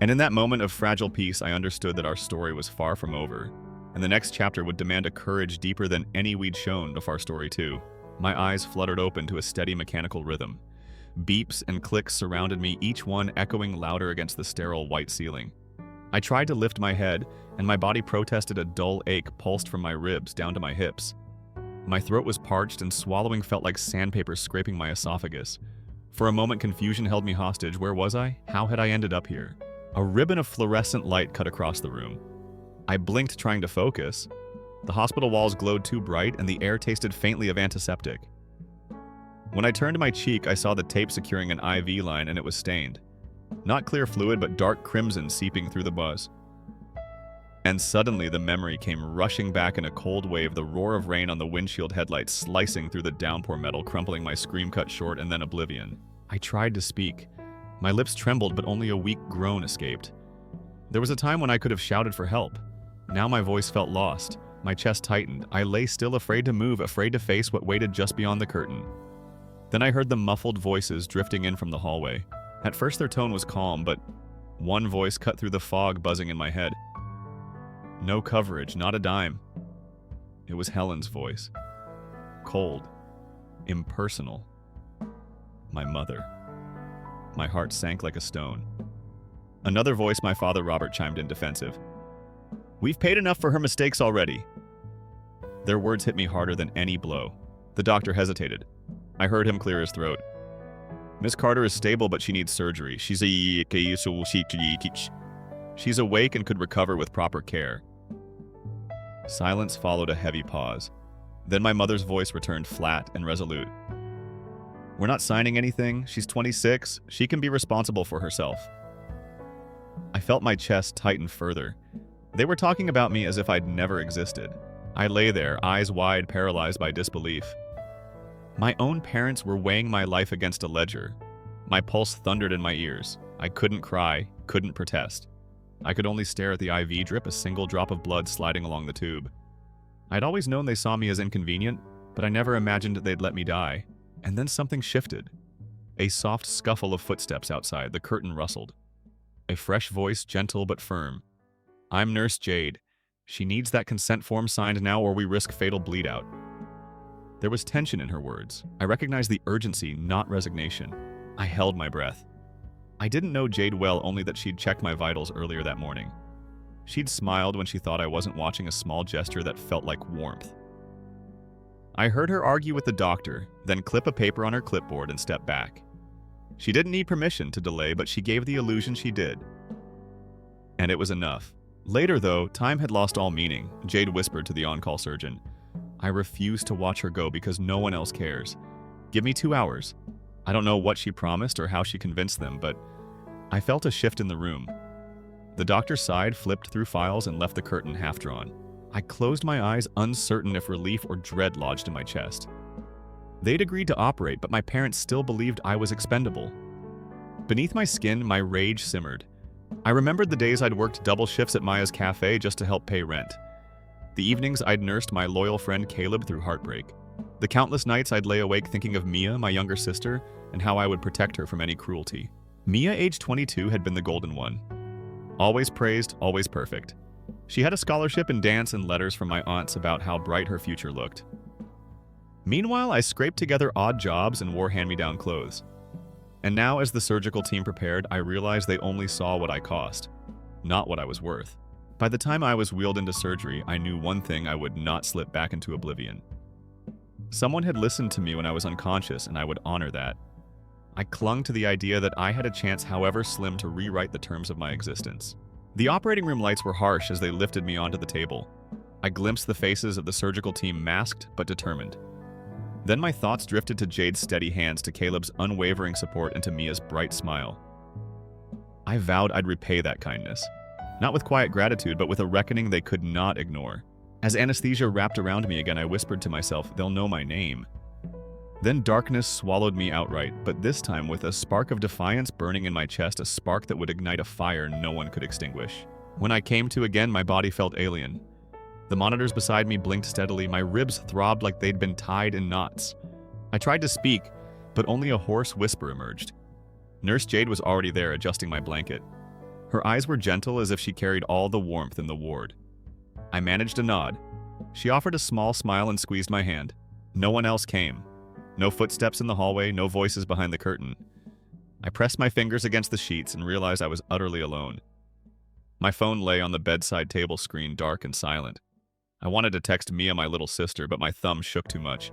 And in that moment of fragile peace, I understood that our story was far from over, and the next chapter would demand a courage deeper than any we'd shown of our story too. My eyes fluttered open to a steady mechanical rhythm. Beeps and clicks surrounded me, each one echoing louder against the sterile white ceiling. I tried to lift my head, and my body protested. A dull ache pulsed from my ribs down to my hips. My throat was parched, and swallowing felt like sandpaper scraping my esophagus. For a moment, confusion held me hostage. Where was I? How had I ended up here? A ribbon of fluorescent light cut across the room. I blinked, trying to focus. The hospital walls glowed too bright, and the air tasted faintly of antiseptic. When I turned my cheek, I saw the tape securing an IV line, and it was stained. Not clear fluid, but dark crimson seeping through the buzz. And suddenly the memory came rushing back in a cold wave, the roar of rain on the windshield headlights slicing through the downpour metal, crumpling my scream cut short, and then oblivion. I tried to speak. My lips trembled, but only a weak groan escaped. There was a time when I could have shouted for help. Now my voice felt lost. My chest tightened. I lay still, afraid to move, afraid to face what waited just beyond the curtain. Then I heard the muffled voices drifting in from the hallway. At first their tone was calm, but one voice cut through the fog buzzing in my head. No coverage, not a dime. It was Helen's voice. cold, impersonal. My mother. My heart sank like a stone. Another voice, my father Robert, chimed in defensive. We've paid enough for her mistakes already. Their words hit me harder than any blow. The doctor hesitated. I heard him clear his throat. Miss Carter is stable, but she needs surgery. She's awake and could recover with proper care. Silence followed a heavy pause. Then my mother's voice returned flat and resolute. We're not signing anything. She's 26. She can be responsible for herself. I felt my chest tighten further. They were talking about me as if I'd never existed. I lay there, eyes wide, paralyzed by disbelief. My own parents were weighing my life against a ledger. My pulse thundered in my ears. I couldn't cry, couldn't protest. I could only stare at the IV drip, a single drop of blood sliding along the tube. I'd always known they saw me as inconvenient, but I never imagined they'd let me die. And then something shifted. A soft scuffle of footsteps outside, the curtain rustled. A fresh voice, gentle but firm. I'm Nurse Jade. She needs that consent form signed now or we risk fatal bleed-out. There was tension in her words. I recognized the urgency, not resignation. I held my breath. I didn't know Jade well, only that she'd checked my vitals earlier that morning. She'd smiled when she thought I wasn't watching, a small gesture that felt like warmth. I heard her argue with the doctor, then clip a paper on her clipboard and step back. She didn't need permission to delay, but she gave the illusion she did. And it was enough. Later, though, time had lost all meaning. Jade whispered to the on-call surgeon. I refuse to watch her go because no one else cares. Give me 2 hours. I don't know what she promised or how she convinced them, but I felt a shift in the room. The doctor sighed, flipped through files, and left the curtain half-drawn. I closed my eyes, uncertain if relief or dread lodged in my chest. They'd agreed to operate, but my parents still believed I was expendable. Beneath my skin, my rage simmered. I remembered the days I'd worked double shifts at Maya's cafe just to help pay rent. The evenings I'd nursed my loyal friend Caleb through heartbreak. The countless nights I'd lay awake thinking of Mia, my younger sister, and how I would protect her from any cruelty. Mia, age 22, had been the golden one. Always praised, always perfect. She had a scholarship in dance and letters from my aunts about how bright her future looked. Meanwhile, I scraped together odd jobs and wore hand-me-down clothes. And now, as the surgical team prepared, I realized they only saw what I cost, not what I was worth. By the time I was wheeled into surgery, I knew one thing: I would not slip back into oblivion. Someone had listened to me when I was unconscious, and I would honor that. I clung to the idea that I had a chance, however slim, to rewrite the terms of my existence. The operating room lights were harsh as they lifted me onto the table. I glimpsed the faces of the surgical team, masked but determined. Then my thoughts drifted to Jade's steady hands, to Caleb's unwavering support, and to Mia's bright smile. I vowed I'd repay that kindness. Not with quiet gratitude, but with a reckoning they could not ignore. As anesthesia wrapped around me again, I whispered to myself, they'll know my name. Then darkness swallowed me outright, but this time with a spark of defiance burning in my chest, a spark that would ignite a fire no one could extinguish. When I came to again, my body felt alien. The monitors beside me blinked steadily, my ribs throbbed like they'd been tied in knots. I tried to speak, but only a hoarse whisper emerged. Nurse Jade was already there, adjusting my blanket. Her eyes were gentle, as if she carried all the warmth in the ward. I managed a nod. She offered a small smile and squeezed my hand. No one else came. No footsteps in the hallway, no voices behind the curtain. I pressed my fingers against the sheets and realized I was utterly alone. My phone lay on the bedside table screen, dark and silent. I wanted to text Mia, my little sister, but my thumb shook too much.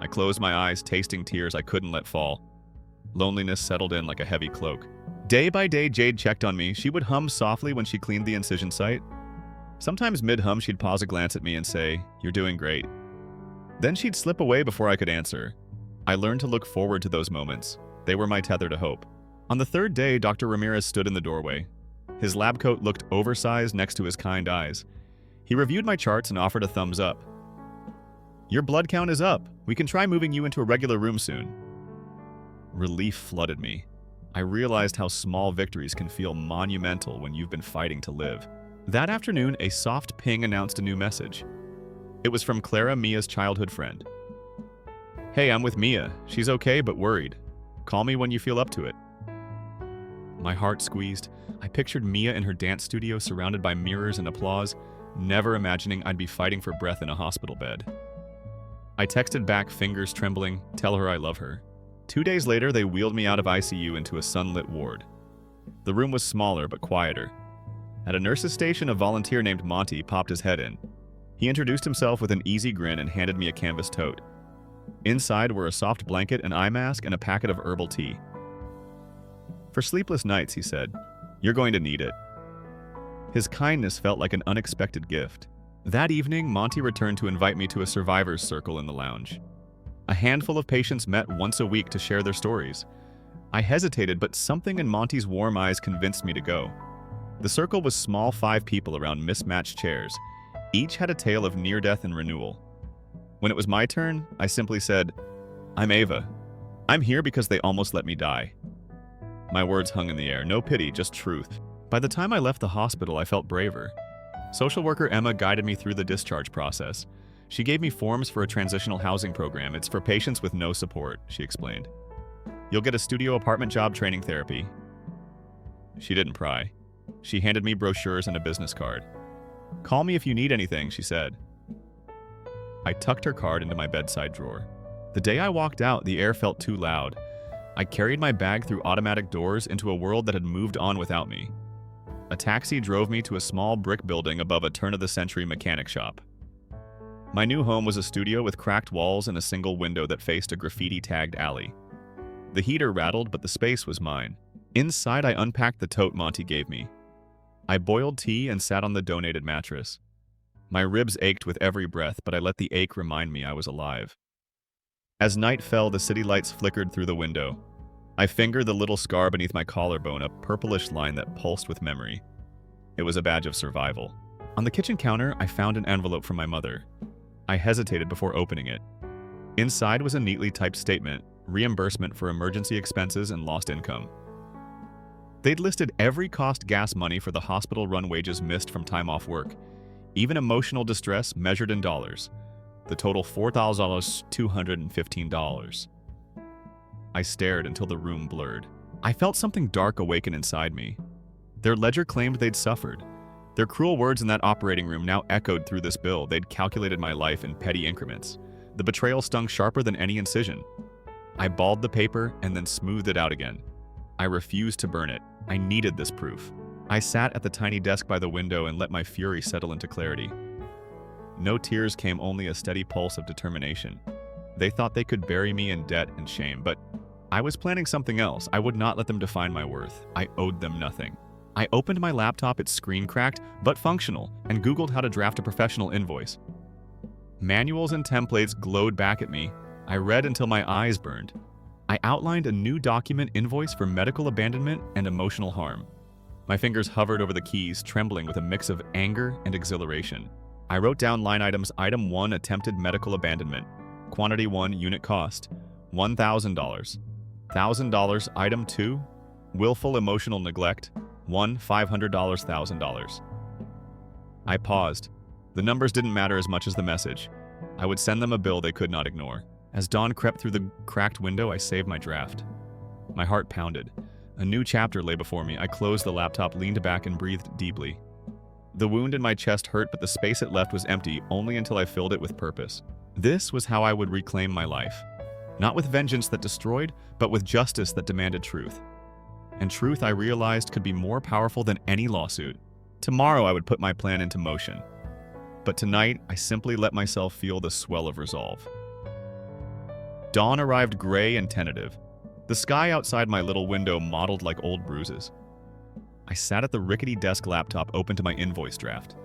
I closed my eyes, tasting tears I couldn't let fall. Loneliness settled in like a heavy cloak. Day by day, Jade checked on me. She would hum softly when she cleaned the incision site. Sometimes mid-hum, she'd pause a glance at me and say, "You're doing great." Then she'd slip away before I could answer. I learned to look forward to those moments. They were my tether to hope. On the third day, Dr. Ramirez stood in the doorway. His lab coat looked oversized next to his kind eyes. He reviewed my charts and offered a thumbs up. "Your blood count is up. We can try moving you into a regular room soon." Relief flooded me. I realized how small victories can feel monumental when you've been fighting to live. That afternoon, a soft ping announced a new message. It was from Clara, Mia's childhood friend. "Hey, I'm with Mia. She's okay but worried. Call me when you feel up to it." My heart squeezed. I pictured Mia in her dance studio, surrounded by mirrors and applause, never imagining I'd be fighting for breath in a hospital bed. I texted back, fingers trembling, "Tell her I love her." 2 days later, they wheeled me out of ICU into a sunlit ward. The room was smaller but quieter. At a nurse's station, a volunteer named Monty popped his head in. He introduced himself with an easy grin and handed me a canvas tote. Inside were a soft blanket, an eye mask, and a packet of herbal tea. "For sleepless nights," he said. "You're going to need it." His kindness felt like an unexpected gift. That evening, Monty returned to invite me to a survivor's circle in the lounge. A handful of patients met once a week to share their stories. I hesitated, but something in Monty's warm eyes convinced me to go. The circle was small, 5 people around mismatched chairs. Each had a tale of near-death and renewal. When it was my turn, I simply said, "I'm Ava. I'm here because they almost let me die." My words hung in the air, no pity, just truth. By the time I left the hospital, I felt braver. Social worker Emma guided me through the discharge process. She gave me forms for a transitional housing program. "It's for patients with no support," she explained. "You'll get a studio apartment job training therapy." She didn't pry. She handed me brochures and a business card. "Call me if you need anything," she said. I tucked her card into my bedside drawer. The day I walked out, the air felt too loud. I carried my bag through automatic doors into a world that had moved on without me. A taxi drove me to a small brick building above a turn-of-the-century mechanic shop. My new home was a studio with cracked walls and a single window that faced a graffiti-tagged alley. The heater rattled, but the space was mine. Inside, I unpacked the tote Monty gave me. I boiled tea and sat on the donated mattress. My ribs ached with every breath, but I let the ache remind me I was alive. As night fell, the city lights flickered through the window. I fingered the little scar beneath my collarbone, a purplish line that pulsed with memory. It was a badge of survival. On the kitchen counter, I found an envelope from my mother. I hesitated before opening it. Inside was a neatly typed statement, reimbursement for emergency expenses and lost income. They'd listed every cost gas money for the hospital-run wages missed from time off work, even emotional distress measured in dollars. The total $4,215. I stared until the room blurred. I felt something dark awaken inside me. Their ledger claimed they'd suffered. Their cruel words in that operating room now echoed through this bill. They'd calculated my life in petty increments. The betrayal stung sharper than any incision. I balled the paper and then smoothed it out again. I refused to burn it. I needed this proof. I sat at the tiny desk by the window and let my fury settle into clarity. No tears came, only a steady pulse of determination. They thought they could bury me in debt and shame, but I was planning something else. I would not let them define my worth. I owed them nothing. I opened my laptop, its screen cracked, but functional, and Googled how to draft a professional invoice. Manuals and templates glowed back at me. I read until my eyes burned. I outlined a new document, invoice for medical abandonment and emotional harm. My fingers hovered over the keys, trembling with a mix of anger and exhilaration. I wrote down line items. Item 1, attempted medical abandonment. Quantity 1, unit cost, $1,000. $1,000. Item 2, willful emotional neglect, $500, $1,000. I paused. The numbers didn't matter as much as the message. I would send them a bill they could not ignore. As dawn crept through the cracked window, I saved my draft. My heart pounded. A new chapter lay before me. I closed the laptop, leaned back, and breathed deeply. The wound in my chest hurt, but the space it left was empty, only until I filled it with purpose. This was how I would reclaim my life. Not with vengeance that destroyed, but with justice that demanded truth. And truth, I realized, could be more powerful than any lawsuit. Tomorrow I would put my plan into motion. But tonight, I simply let myself feel the swell of resolve. Dawn arrived gray and tentative. The sky outside my little window mottled like old bruises. I sat at the rickety desk, laptop open to my invoice draft.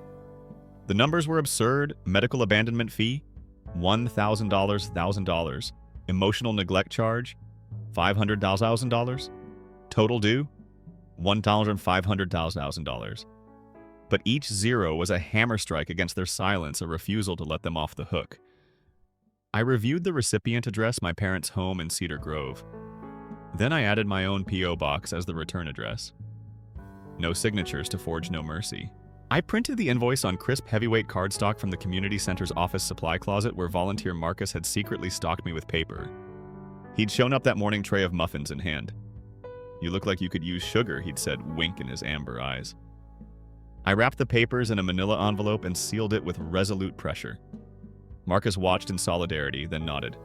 The numbers were absurd. Medical abandonment fee, $1,000, $1,000. Emotional neglect charge, $500,000. Total due, $1,500,000. But each zero was a hammer strike against their silence, a refusal to let them off the hook. I reviewed the recipient address, my parents' home in Cedar Grove. Then I added my own P.O. box as the return address. No signatures to forge no mercy. I printed the invoice on crisp heavyweight cardstock from the community center's office supply closet where volunteer Marcus had secretly stocked me with paper. He'd shown up that morning, tray of muffins in hand. "You look like you could use sugar," he'd said, wink in his amber eyes. I wrapped the papers in a manila envelope and sealed it with resolute pressure. Marcus watched in solidarity, then nodded.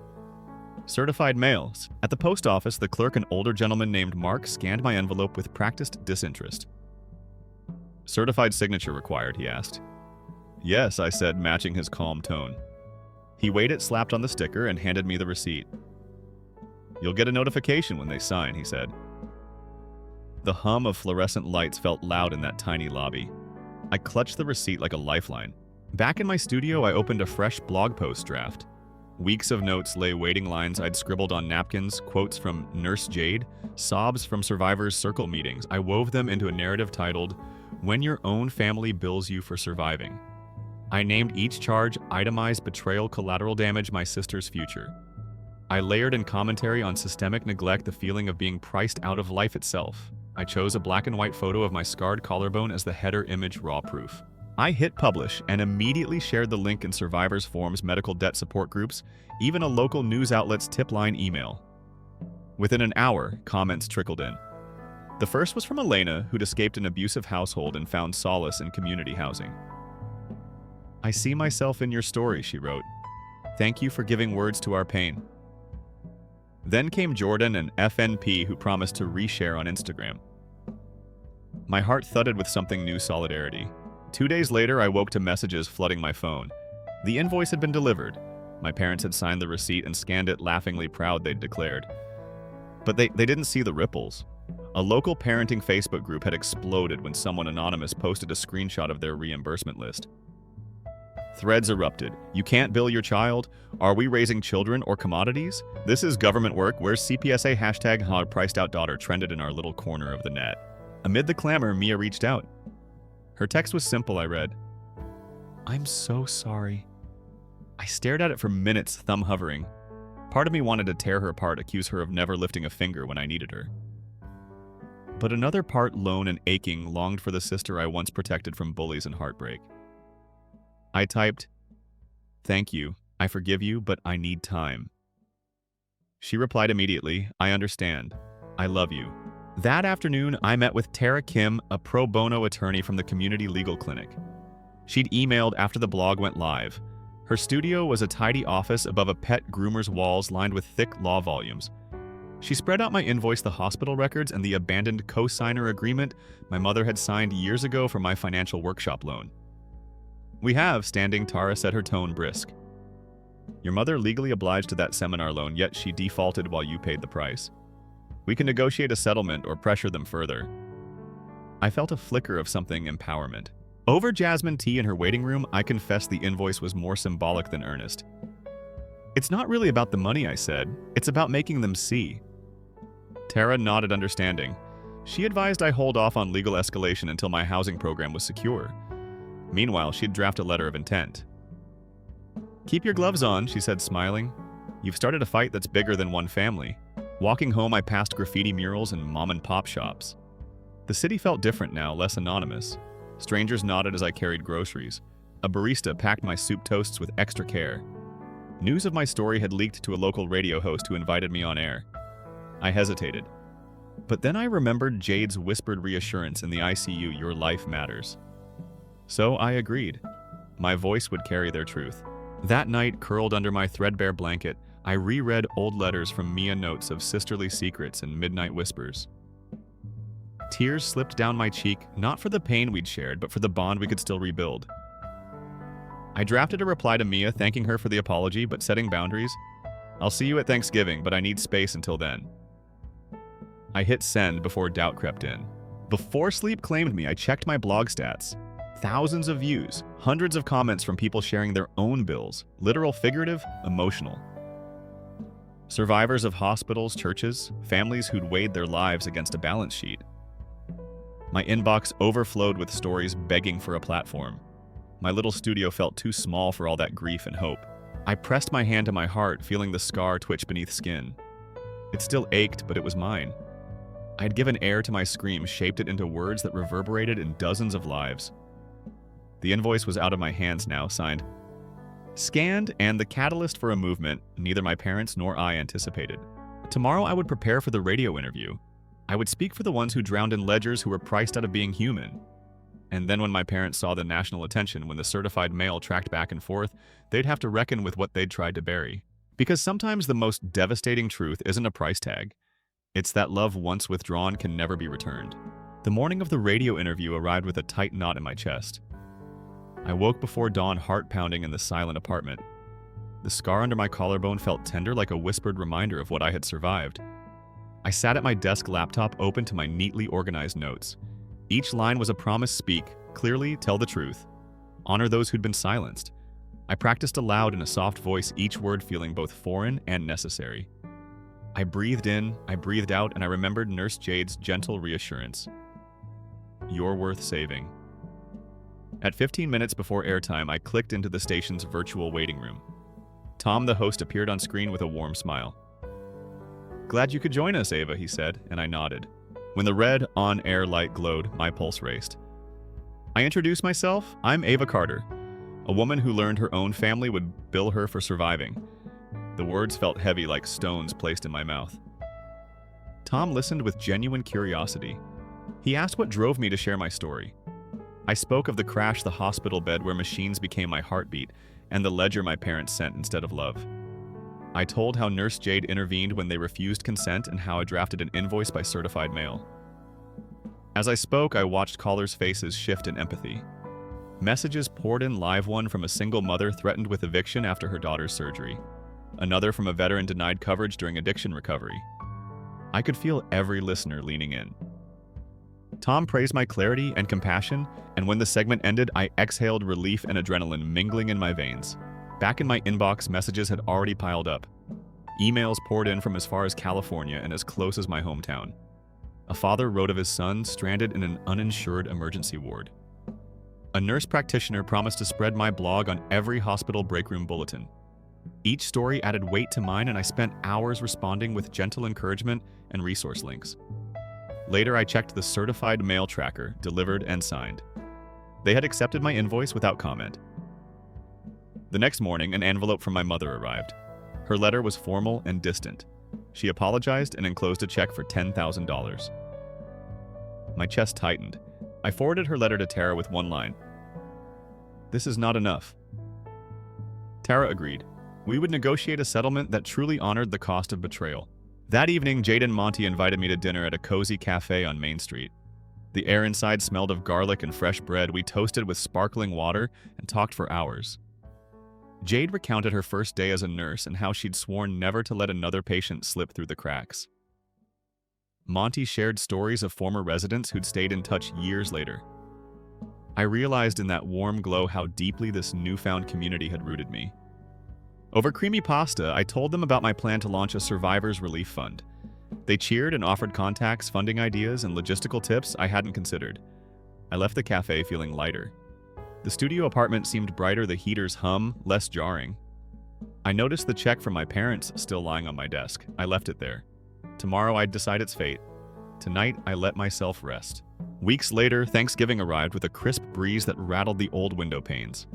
Certified mails. At the post office, the clerk, an older gentleman named Mark, scanned my envelope with practiced disinterest. Certified signature required, he asked. Yes, I said, matching his calm tone. He weighed it, slapped on the sticker, and handed me the receipt. You'll get a notification when they sign, he said. The hum of fluorescent lights felt loud in that tiny lobby. I clutched the receipt like a lifeline. Back in my studio, I opened a fresh blog post draft. Weeks of notes lay waiting, lines I'd scribbled on napkins, quotes from Nurse Jade, sobs from survivors' circle meetings. I wove them into a narrative titled, When Your Own Family Bills You for Surviving. I named each charge itemized betrayal, collateral damage, my sister's future. I layered in commentary on systemic neglect, the feeling of being priced out of life itself. I chose a black and white photo of my scarred collarbone as the header image, raw proof. I hit publish and immediately shared the link in survivors' forums, medical debt support groups, even a local news outlet's tip line email. Within an hour, comments trickled in. The first was from Elena, who'd escaped an abusive household and found solace in community housing. I see myself in your story, she wrote. Thank you for giving words to our pain. Then came Jordan, an FNP who promised to reshare on Instagram. My heart thudded with something new, solidarity. 2 days later, I woke to messages flooding my phone. The invoice had been delivered. My parents had signed the receipt and scanned it, laughingly proud, they'd declared. But they didn't see the ripples. A local parenting Facebook group had exploded when someone anonymous posted a screenshot of their reimbursement list. Threads erupted. You can't bill your child? Are we raising children or commodities? This is government work. Where's CPSA? Hashtag how priced out daughter trended in our little corner of the net. Amid the clamor, Mia reached out. Her text was simple, I read. I'm so sorry. I stared at it for minutes, thumb hovering. Part of me wanted to tear her apart, accuse her of never lifting a finger when I needed her. But another part, lone and aching, longed for the sister I once protected from bullies and heartbreak. I typed, Thank you. I forgive you, but I need time. She replied immediately, I understand. I love you. That afternoon, I met with Tara Kim, a pro bono attorney from the community legal clinic. She'd emailed after the blog went live. Her studio was a tidy office above a pet groomer's walls lined with thick law volumes. She spread out my invoice, the hospital records, and the abandoned co-signer agreement my mother had signed years ago for my financial workshop loan. We have, standing, Tara said, her tone brisk. Your mother legally obliged to that seminar loan, yet she defaulted while you paid the price. We can negotiate a settlement or pressure them further. I felt a flicker of something empowerment. Over jasmine tea in her waiting room, I confessed the invoice was more symbolic than earnest. It's not really about the money, I said. It's about making them see. Tara nodded understanding. She advised I hold off on legal escalation until my housing program was secure. Meanwhile, she'd draft a letter of intent. Keep your gloves on, she said, smiling. You've started a fight that's bigger than one family. Walking home, I passed graffiti murals and mom-and-pop shops. The city felt different now, less anonymous. Strangers nodded as I carried groceries. A barista packed my soup toasts with extra care. News of my story had leaked to a local radio host who invited me on air. I hesitated. But then I remembered Jade's whispered reassurance in the ICU, your life matters. So I agreed. My voice would carry their truth. That night, curled under my threadbare blanket, I reread old letters from Mia, notes of sisterly secrets and midnight whispers. Tears slipped down my cheek, not for the pain we'd shared, but for the bond we could still rebuild. I drafted a reply to Mia, thanking her for the apology, but setting boundaries. I'll see you at Thanksgiving, but I need space until then. I hit send before doubt crept in. Before sleep claimed me, I checked my blog stats. Thousands of views, hundreds of comments from people sharing their own bills, literal, figurative, emotional. Survivors of hospitals, churches, families who'd weighed their lives against a balance sheet. My inbox overflowed with stories begging for a platform. My little studio felt too small for all that grief and hope. I pressed my hand to my heart, feeling the scar twitch beneath skin. It still ached, but it was mine. I had given air to my scream, shaped it into words that reverberated in dozens of lives. The invoice was out of my hands now, signed, Scanned, and the catalyst for a movement neither my parents nor I anticipated. Tomorrow I would prepare for the radio interview. I would speak for the ones who drowned in ledgers, who were priced out of being human. And then when my parents saw the national attention when the certified mail tracked back and forth, they'd have to reckon with what they'd tried to bury. Because sometimes the most devastating truth isn't a price tag. It's that love once withdrawn can never be returned. The morning of the radio interview arrived with a tight knot in my chest. I woke before dawn, heart pounding in the silent apartment. The scar under my collarbone felt tender, like a whispered reminder of what I had survived. I sat at my desk, laptop open to my neatly organized notes. Each line was a promise: speak clearly, tell the truth, honor those who'd been silenced. I practiced aloud in a soft voice, each word feeling both foreign and necessary. I breathed in, I breathed out, and I remembered Nurse Jade's gentle reassurance. You're worth saving. At 15 minutes before airtime, I clicked into the station's virtual waiting room. Tom, the host, appeared on screen with a warm smile. Glad you could join us, Ava, he said, and I nodded. When the red on-air light glowed, my pulse raced. I introduced myself. I'm Ava Carter, a woman who learned her own family would bill her for surviving. The words felt heavy, like stones placed in my mouth. Tom listened with genuine curiosity. He asked what drove me to share my story. I spoke of the crash, the hospital bed where machines became my heartbeat, and the ledger my parents sent instead of love. I told how Nurse Jade intervened when they refused consent and how I drafted an invoice by certified mail. As I spoke, I watched callers' faces shift in empathy. Messages poured in, live one from a single mother threatened with eviction after her daughter's surgery. Another from a veteran denied coverage during addiction recovery. I could feel every listener leaning in. Tom praised my clarity and compassion, and when the segment ended, I exhaled relief and adrenaline mingling in my veins. Back in my inbox, messages had already piled up. Emails poured in from as far as California and as close as my hometown. A father wrote of his son stranded in an uninsured emergency ward. A nurse practitioner promised to spread my blog on every hospital breakroom bulletin. Each story added weight to mine, and I spent hours responding with gentle encouragement and resource links. Later, I checked the certified mail tracker, delivered and signed. They had accepted my invoice without comment. The next morning, an envelope from my mother arrived. Her letter was formal and distant. She apologized and enclosed a check for $10,000. My chest tightened. I forwarded her letter to Tara with one line. This is not enough. Tara agreed. We would negotiate a settlement that truly honored the cost of betrayal. That evening, Jade and Monty invited me to dinner at a cozy cafe on Main Street. The air inside smelled of garlic and fresh bread. We toasted with sparkling water and talked for hours. Jade recounted her first day as a nurse and how she'd sworn never to let another patient slip through the cracks. Monty shared stories of former residents who'd stayed in touch years later. I realized in that warm glow how deeply this newfound community had rooted me. Over creamy pasta, I told them about my plan to launch a survivors relief fund. They cheered and offered contacts, funding ideas, and logistical tips I hadn't considered. I left the cafe feeling lighter. The studio apartment seemed brighter, the heater's hum less jarring. I noticed the check from my parents still lying on my desk. I left it there. Tomorrow I'd decide its fate. Tonight, I let myself rest. Weeks later, Thanksgiving arrived with a crisp breeze that rattled the old window panes.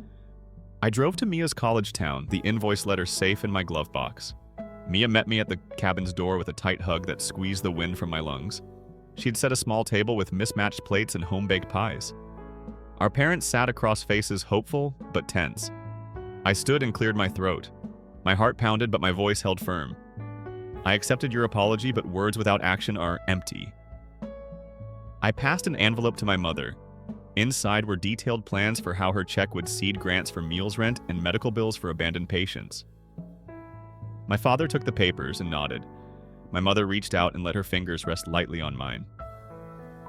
I drove to Mia's college town, the invoice letter safe in my glove box. Mia met me at the cabin's door with a tight hug that squeezed the wind from my lungs. She'd set a small table with mismatched plates and home-baked pies. Our parents sat across faces, hopeful but tense. I stood and cleared my throat. My heart pounded, but my voice held firm. I accepted your apology, but words without action are empty. I passed an envelope to my mother. Inside were detailed plans for how her check would seed grants for meals rent and medical bills for abandoned patients. My father took the papers and nodded. My mother reached out and let her fingers rest lightly on mine.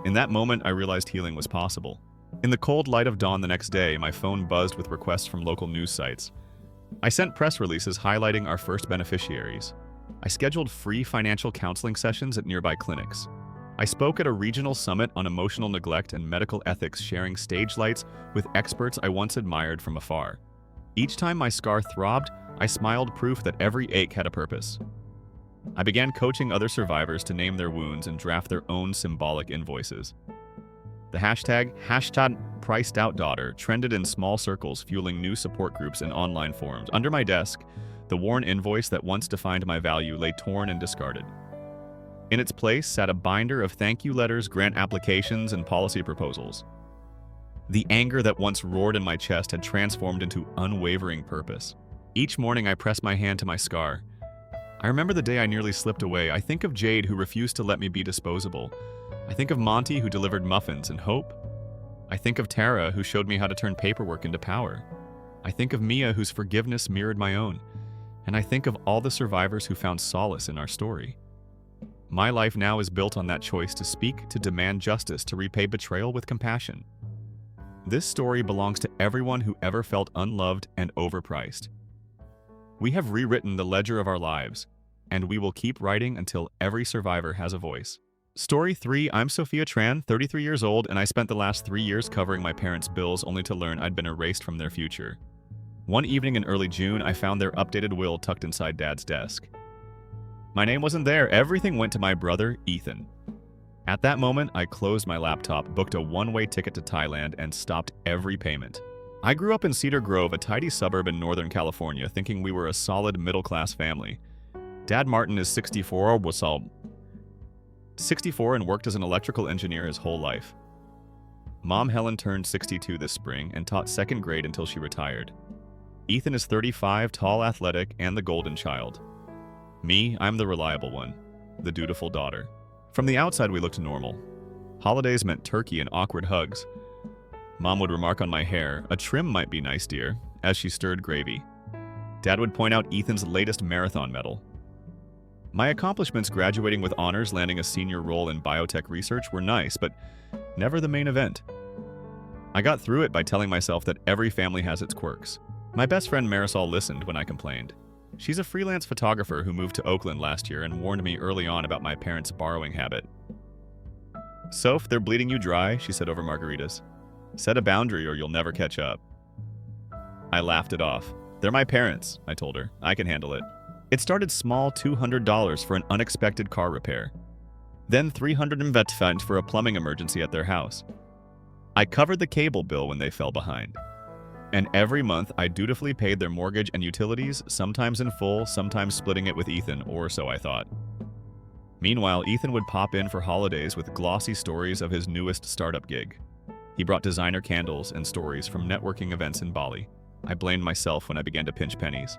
In that moment, I realized healing was possible. In the cold light of dawn the next day, my phone buzzed with requests from local news sites. I sent press releases highlighting our first beneficiaries. I scheduled free financial counseling sessions at nearby clinics. I spoke at a regional summit on emotional neglect and medical ethics, sharing stage lights with experts I once admired from afar. Each time my scar throbbed, I smiled, proof that every ache had a purpose. I began coaching other survivors to name their wounds and draft their own symbolic invoices. The hashtag #PricedOutDaughter trended in small circles, fueling new support groups and online forums. Under my desk, the worn invoice that once defined my value lay torn and discarded. In its place sat a binder of thank you letters, grant applications, and policy proposals. The anger that once roared in my chest had transformed into unwavering purpose. Each morning I press my hand to my scar. I remember the day I nearly slipped away. I think of Jade, who refused to let me be disposable. I think of Monty, who delivered muffins and hope. I think of Tara, who showed me how to turn paperwork into power. I think of Mia, whose forgiveness mirrored my own. And I think of all the survivors who found solace in our story. My life now is built on that choice to speak, to demand justice, to repay betrayal with compassion. This story belongs to everyone who ever felt unloved and overpriced. We have rewritten the ledger of our lives, and we will keep writing until every survivor has a voice. Story 3, I'm Sophia Tran, 33 years old, and I spent the last 3 years covering my parents' bills only to learn I'd been erased from their future. One evening in early June, I found their updated will tucked inside Dad's desk. My name wasn't there. Everything went to my brother, Ethan. At that moment, I closed my laptop, booked a one-way ticket to Thailand, and stopped every payment. I grew up in Cedar Grove, a tidy suburb in Northern California, thinking we were a solid middle-class family. Dad Martin is 64 and worked as an electrical engineer his whole life. Mom Helen turned 62 this spring and taught second grade until she retired. Ethan is 35, tall, athletic, and the golden child. Me, I'm the reliable one, the dutiful daughter. From the outside, we looked normal. Holidays meant turkey and awkward hugs. Mom would remark on my hair, "A trim might be nice, dear," as she stirred gravy. Dad would point out Ethan's latest marathon medal. My accomplishments, graduating with honors, landing a senior role in biotech research, were nice, but never the main event. I got through it by telling myself that every family has its quirks. My best friend Marisol listened when I complained. She's a freelance photographer who moved to Oakland last year and warned me early on about my parents' borrowing habit. "Soph, they're bleeding you dry," she said over margaritas. "Set a boundary or you'll never catch up." I laughed it off. "They're my parents," I told her. "I can handle it." It started small, $200 for an unexpected car repair. Then $325 for a plumbing emergency at their house. I covered the cable bill when they fell behind. And every month, I dutifully paid their mortgage and utilities, sometimes in full, sometimes splitting it with Ethan, or so I thought. Meanwhile, Ethan would pop in for holidays with glossy stories of his newest startup gig. He brought designer candles and stories from networking events in Bali. I blamed myself when I began to pinch pennies.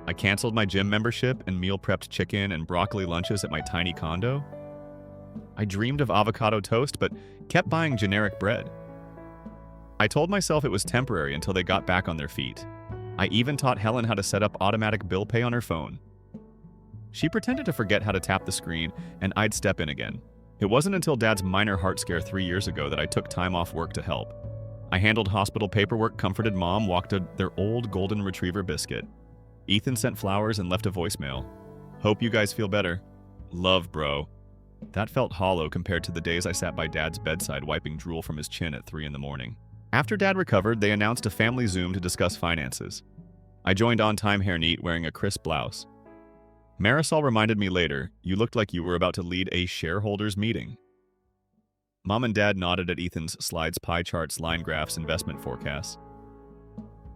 I canceled my gym membership and meal-prepped chicken and broccoli lunches at my tiny condo. I dreamed of avocado toast, but kept buying generic bread. I told myself it was temporary until they got back on their feet. I even taught Helen how to set up automatic bill pay on her phone. She pretended to forget how to tap the screen, and I'd step in again. It wasn't until Dad's minor heart scare 3 years ago that I took time off work to help. I handled hospital paperwork, comforted Mom, walked their old golden retriever Biscuit. Ethan sent flowers and left a voicemail. "Hope you guys feel better. Love, bro." That felt hollow compared to the days I sat by Dad's bedside wiping drool from his chin at 3 in the morning. After Dad recovered, they announced a family Zoom to discuss finances. I joined on time hair neat, wearing a crisp blouse. Marisol reminded me later, "You looked like you were about to lead a shareholders meeting." Mom and Dad nodded at Ethan's slides, pie charts, line graphs, investment forecasts.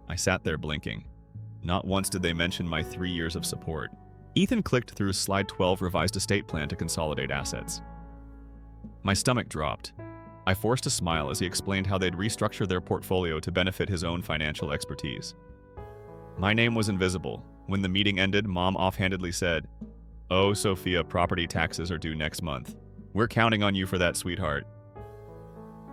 I sat there blinking. Not once did they mention my 3 years of support. Ethan clicked through slide 12, revised estate plan to consolidate assets. My stomach dropped. I forced a smile as he explained how they'd restructure their portfolio to benefit his own financial expertise. My name was invisible. When the meeting ended, Mom offhandedly said, "Oh, Sophia, property taxes are due next month. We're counting on you for that, sweetheart."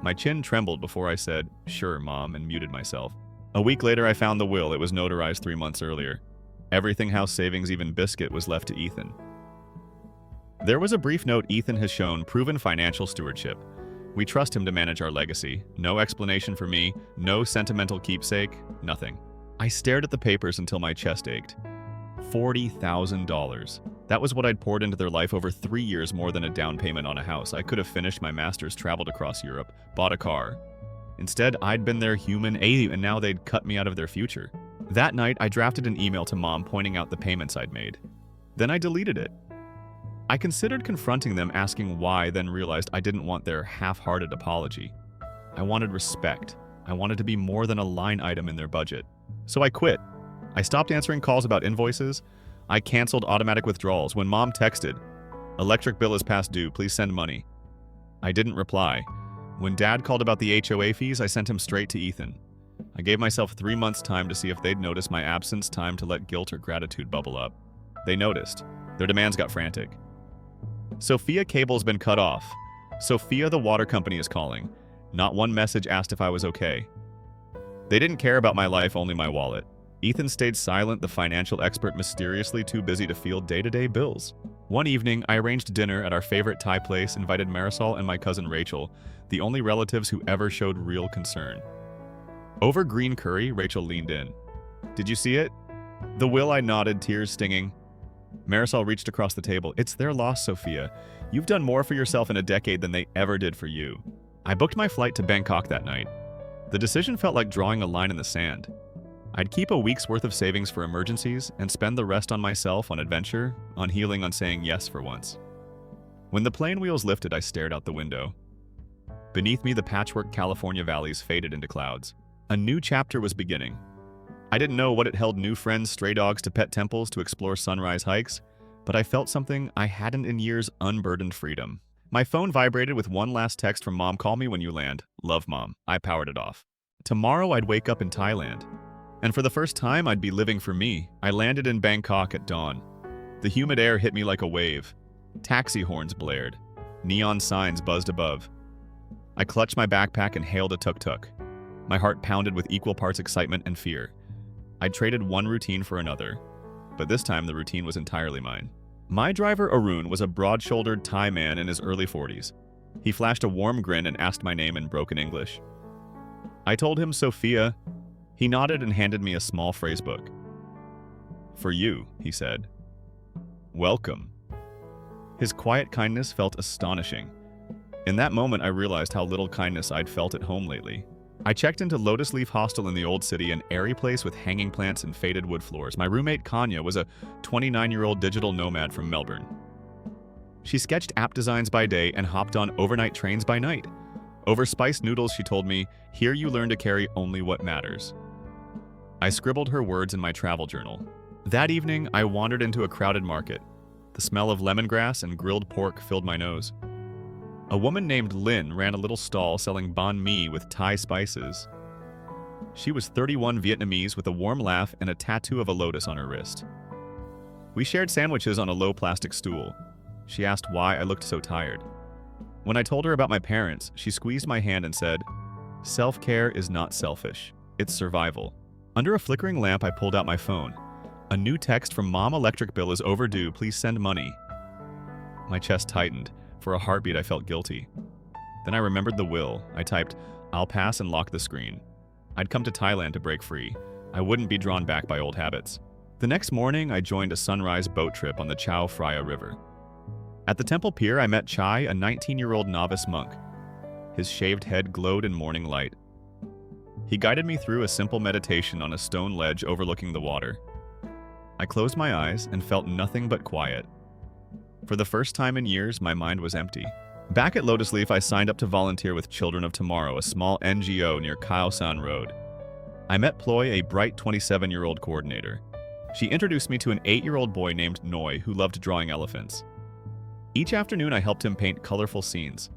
My chin trembled before I said, "Sure, Mom," and muted myself. A week later, I found the will. It was notarized 3 months earlier. Everything, house savings, even Biscuit, was left to Ethan. There was a brief note: "Ethan has shown proven financial stewardship. We trust him to manage our legacy." No explanation for me, no sentimental keepsake, nothing. I stared at the papers until my chest ached. $40,000. That was what I'd poured into their life over 3 years, more than a down payment on a house. I could have finished my master's, traveled across Europe, bought a car. Instead, I'd been their human aid, and now they'd cut me out of their future. That night, I drafted an email to Mom pointing out the payments I'd made. Then I deleted it. I considered confronting them, asking why, then realized I didn't want their half-hearted apology. I wanted respect. I wanted to be more than a line item in their budget. So I quit. I stopped answering calls about invoices. I canceled automatic withdrawals. When Mom texted, "Electric bill is past due, please send money," I didn't reply. When Dad called about the HOA fees, I sent him straight to Ethan. I gave myself 3 months' time to see if they'd notice my absence, time to let guilt or gratitude bubble up. They noticed. Their demands got frantic. Sophia cable's been cut off. Sophia, the water company, is calling. Not one message asked if I was okay. They didn't care about my life, only my wallet. Ethan stayed silent, the financial expert mysteriously too busy to field day-to-day bills. One evening, I arranged dinner at our favorite Thai place, invited Marisol and my cousin Rachel, the only relatives who ever showed real concern. Over green curry, Rachel leaned in. "Did you see it?" The will, I nodded, tears stinging. Marisol reached across the table. "It's their loss, Sophia. You've done more for yourself in a decade than they ever did for you." I booked my flight to Bangkok that night. The decision felt like drawing a line in the sand. I'd keep a week's worth of savings for emergencies and spend the rest on myself, on adventure, on healing, on saying yes for once. When the plane wheels lifted, I stared out the window. Beneath me, the patchwork California valleys faded into clouds. A new chapter was beginning. I didn't know what it held: new friends, stray dogs to pet temples, to explore sunrise hikes, but I felt something I hadn't in years: unburdened freedom. My phone vibrated with one last text from Mom. "Call me when you land. Love, Mom." I powered it off. Tomorrow I'd wake up in Thailand. And for the first time, I'd be living for me. I landed in Bangkok at dawn. The humid air hit me like a wave. Taxi horns blared. Neon signs buzzed above. I clutched my backpack and hailed a tuk-tuk. My heart pounded with equal parts excitement and fear. I'd traded one routine for another, but this time the routine was entirely mine. My driver, Arun, was a broad-shouldered Thai man in his early 40s. He flashed a warm grin and asked my name in broken English. I told him Sophia. He nodded and handed me a small phrasebook. "For you," he said. "Welcome." His quiet kindness felt astonishing. In that moment, I realized how little kindness I'd felt at home lately. I checked into Lotus Leaf Hostel in the Old City, an airy place with hanging plants and faded wood floors. My roommate, Kanya, was a 29-year-old digital nomad from Melbourne. She sketched app designs by day and hopped on overnight trains by night. Over spiced noodles, she told me, "Here you learn to carry only what matters." I scribbled her words in my travel journal. That evening, I wandered into a crowded market. The smell of lemongrass and grilled pork filled my nose. A woman named Lynn ran a little stall selling banh mi with Thai spices. She was 31, Vietnamese, with a warm laugh and a tattoo of a lotus on her wrist. We shared sandwiches on a low plastic stool. She asked why I looked so tired. When I told her about my parents, she squeezed my hand and said, "Self-care is not selfish. It's survival." Under a flickering lamp, I pulled out my phone. A new text from Mom: "Electric bill is overdue. Please send money." My chest tightened. For a heartbeat, I felt guilty. Then I remembered the will. I typed, "I'll pass," and locked the screen. I'd come to Thailand to break free. I wouldn't be drawn back by old habits. The next morning, I joined a sunrise boat trip on the Chao Phraya River. At the temple pier, I met Chai, a 19-year-old novice monk. His shaved head glowed in morning light. He guided me through a simple meditation on a stone ledge overlooking the water. I closed my eyes and felt nothing but quiet. For the first time in years, my mind was empty. Back at Lotus Leaf, I signed up to volunteer with Children of Tomorrow, a small NGO near Khao San Road. I met Ploy, a bright 27-year-old coordinator. She introduced me to an 8-year-old boy named Noi who loved drawing elephants. Each afternoon, I helped him paint colorful scenes.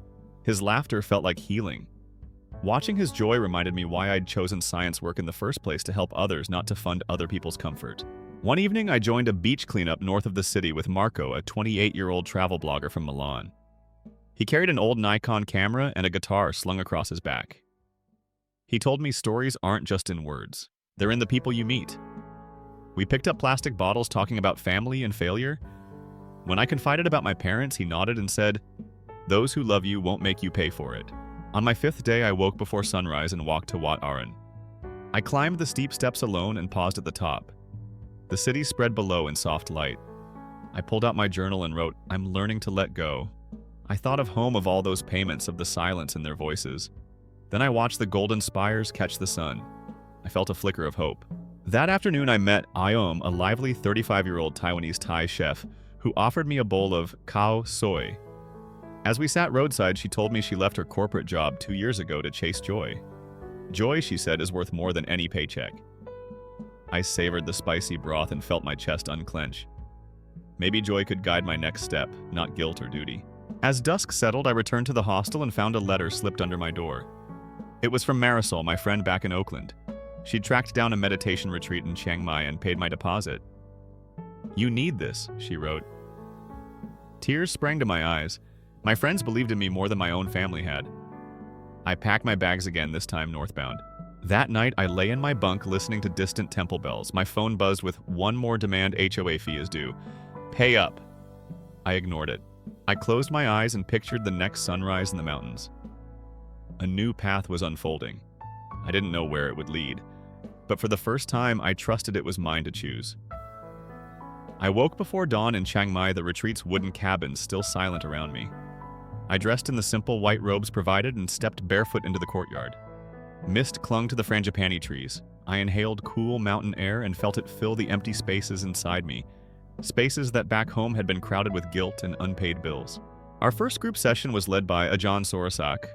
His laughter felt like healing. Watching his joy reminded me why I'd chosen science work in the first place: to help others, not to fund other people's comfort. One evening, I joined a beach cleanup north of the city with Marco, a 28-year-old travel blogger from Milan. He carried an old Nikon camera and a guitar slung across his back. He told me stories aren't just in words. They're in the people you meet. We picked up plastic bottles talking about family and failure. When I confided about my parents, he nodded and said, "Those who love you won't make you pay for it." On my 5th day, I woke before sunrise and walked to Wat Arun. I climbed the steep steps alone and paused at the top. The city spread below in soft light. I pulled out my journal and wrote, "I'm learning to let go." I thought of home, of all those payments, of the silence in their voices. Then I watched the golden spires catch the sun. I felt a flicker of hope. That afternoon, I met Iom, a lively 35-year-old Taiwanese Thai chef, who offered me a bowl of khao soy. As we sat roadside, she told me she left her corporate job 2 years ago to chase joy. Joy, she said, is worth more than any paycheck. I savored the spicy broth and felt my chest unclench. Maybe joy could guide my next step, not guilt or duty. As dusk settled, I returned to the hostel and found a letter slipped under my door. It was from Marisol, my friend back in Oakland. She'd tracked down a meditation retreat in Chiang Mai and paid my deposit. "You need this," she wrote. Tears sprang to my eyes. My friends believed in me more than my own family had. I packed my bags again, this time northbound. That night, I lay in my bunk listening to distant temple bells. My phone buzzed with "One more demand HOA fee is due. Pay up." I ignored it. I closed my eyes and pictured the next sunrise in the mountains. A new path was unfolding. I didn't know where it would lead, but for the first time, I trusted it was mine to choose. I woke before dawn in Chiang Mai, the retreat's wooden cabins still silent around me. I dressed in the simple white robes provided and stepped barefoot into the courtyard. Mist clung to the frangipani trees. I inhaled cool mountain air and felt it fill the empty spaces inside me, spaces that back home had been crowded with guilt and unpaid bills. Our first group session was led by Ajahn Sorasak,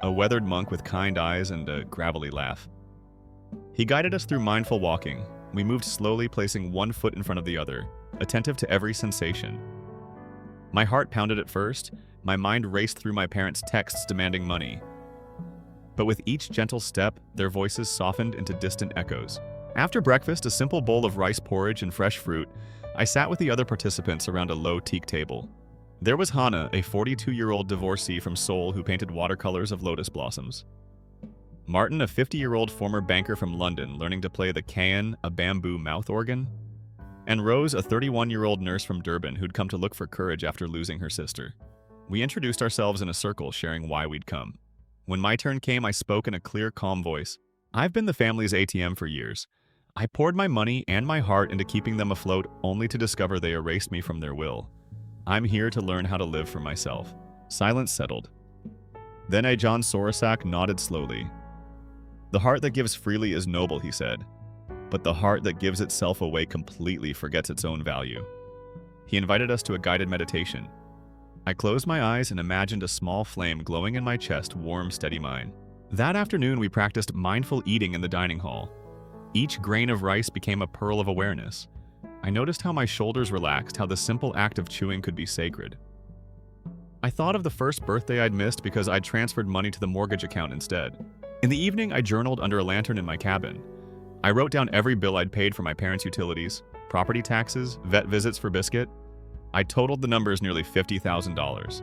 a weathered monk with kind eyes and a gravelly laugh. He guided us through mindful walking. We moved slowly, placing one foot in front of the other, attentive to every sensation. My heart pounded at first. My mind raced through my parents' texts demanding money. But with each gentle step, their voices softened into distant echoes. After breakfast, a simple bowl of rice porridge and fresh fruit, I sat with the other participants around a low teak table. There was Hana, a 42-year-old divorcee from Seoul who painted watercolors of lotus blossoms. Martin, a 50-year-old former banker from London, learning to play the kayan, a bamboo mouth organ. And Rose, a 31-year-old nurse from Durban who'd come to look for courage after losing her sister. We introduced ourselves in a circle, sharing why we'd come. When my turn came, I spoke in a clear, calm voice. "I've been the family's ATM for years. I poured my money and my heart into keeping them afloat, only to discover they erased me from their will. I'm here to learn how to live for myself." Silence settled. Then Ajahn Sorasak nodded slowly. "The heart that gives freely is noble," he said. "But the heart that gives itself away completely forgets its own value." He invited us to a guided meditation. I closed my eyes and imagined a small flame glowing in my chest, warm, steady mine. That afternoon, we practiced mindful eating in the dining hall. Each grain of rice became a pearl of awareness. I noticed how my shoulders relaxed, how the simple act of chewing could be sacred. I thought of the first birthday I'd missed because I'd transferred money to the mortgage account instead. In the evening, I journaled under a lantern in my cabin. I wrote down every bill I'd paid for my parents' utilities, property taxes, vet visits for Biscuit. I totaled the numbers, nearly $50,000.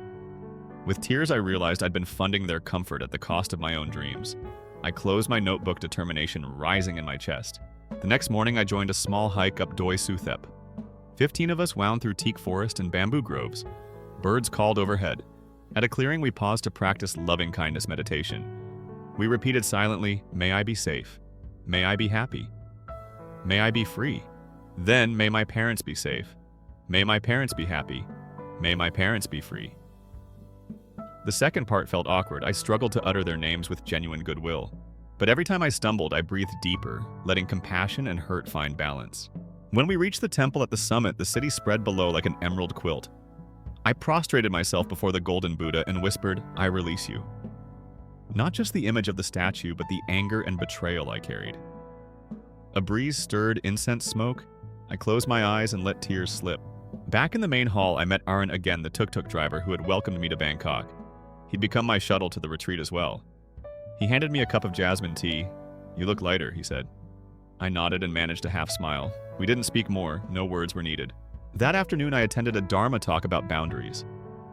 With tears, I realized I'd been funding their comfort at the cost of my own dreams. I closed my notebook, determination rising in my chest. The next morning, I joined a small hike up Doi Suthep. 15 of us wound through teak forest and bamboo groves. Birds called overhead. At a clearing, we paused to practice loving-kindness meditation. We repeated silently, "May I be safe. May I be happy. May I be free. Then may my parents be safe. May my parents be happy. May my parents be free." The second part felt awkward. I struggled to utter their names with genuine goodwill. But every time I stumbled, I breathed deeper, letting compassion and hurt find balance. When we reached the temple at the summit, the city spread below like an emerald quilt. I prostrated myself before the golden Buddha and whispered, "I release you." Not just the image of the statue, but the anger and betrayal I carried. A breeze stirred incense smoke. I closed my eyes and let tears slip. Back in the main hall, I met Arun again, the tuk-tuk driver who had welcomed me to Bangkok. He'd become my shuttle to the retreat as well. He handed me a cup of jasmine tea. "You look lighter," he said. I nodded and managed a half smile. We didn't speak more, no words were needed. That afternoon, I attended a Dharma talk about boundaries.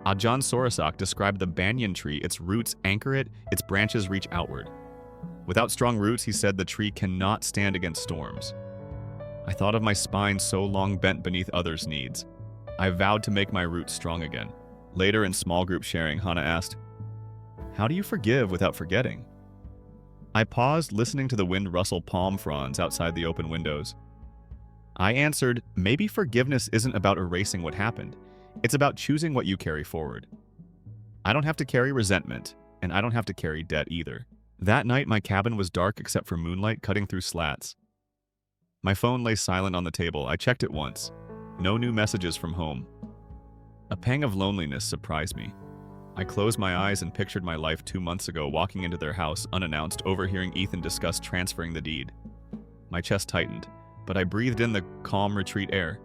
Ajahn Sorasak described the banyan tree. Its roots anchor it, its branches reach outward. Without strong roots, he said, the tree cannot stand against storms. I thought of my spine so long bent beneath others' needs. I vowed to make my roots strong again. Later, in small group sharing, Hana asked, "How do you forgive without forgetting?" I paused, listening to the wind rustle palm fronds outside the open windows. I answered, maybe forgiveness isn't about erasing what happened. It's about choosing what you carry forward. I don't have to carry resentment, and I don't have to carry debt either. That night, my cabin was dark except for moonlight cutting through slats. My phone lay silent on the table. I checked it once. No new messages from home. A pang of loneliness surprised me. I closed my eyes and pictured my life 2 months ago, walking into their house unannounced, overhearing Ethan discuss transferring the deed. My chest tightened, but I breathed in the calm retreat air.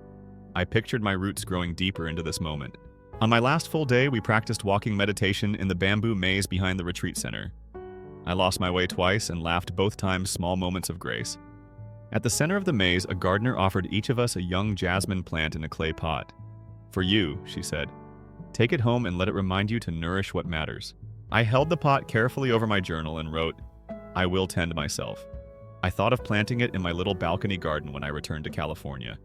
I pictured my roots growing deeper into this moment. On my last full day, we practiced walking meditation in the bamboo maze behind the retreat center. I lost my way twice and laughed both times, small moments of grace. At the center of the maze, a gardener offered each of us a young jasmine plant in a clay pot. "For you," she said. "Take it home and let it remind you to nourish what matters." I held the pot carefully over my journal and wrote, "I will tend myself." I thought of planting it in my little balcony garden when I returned to California.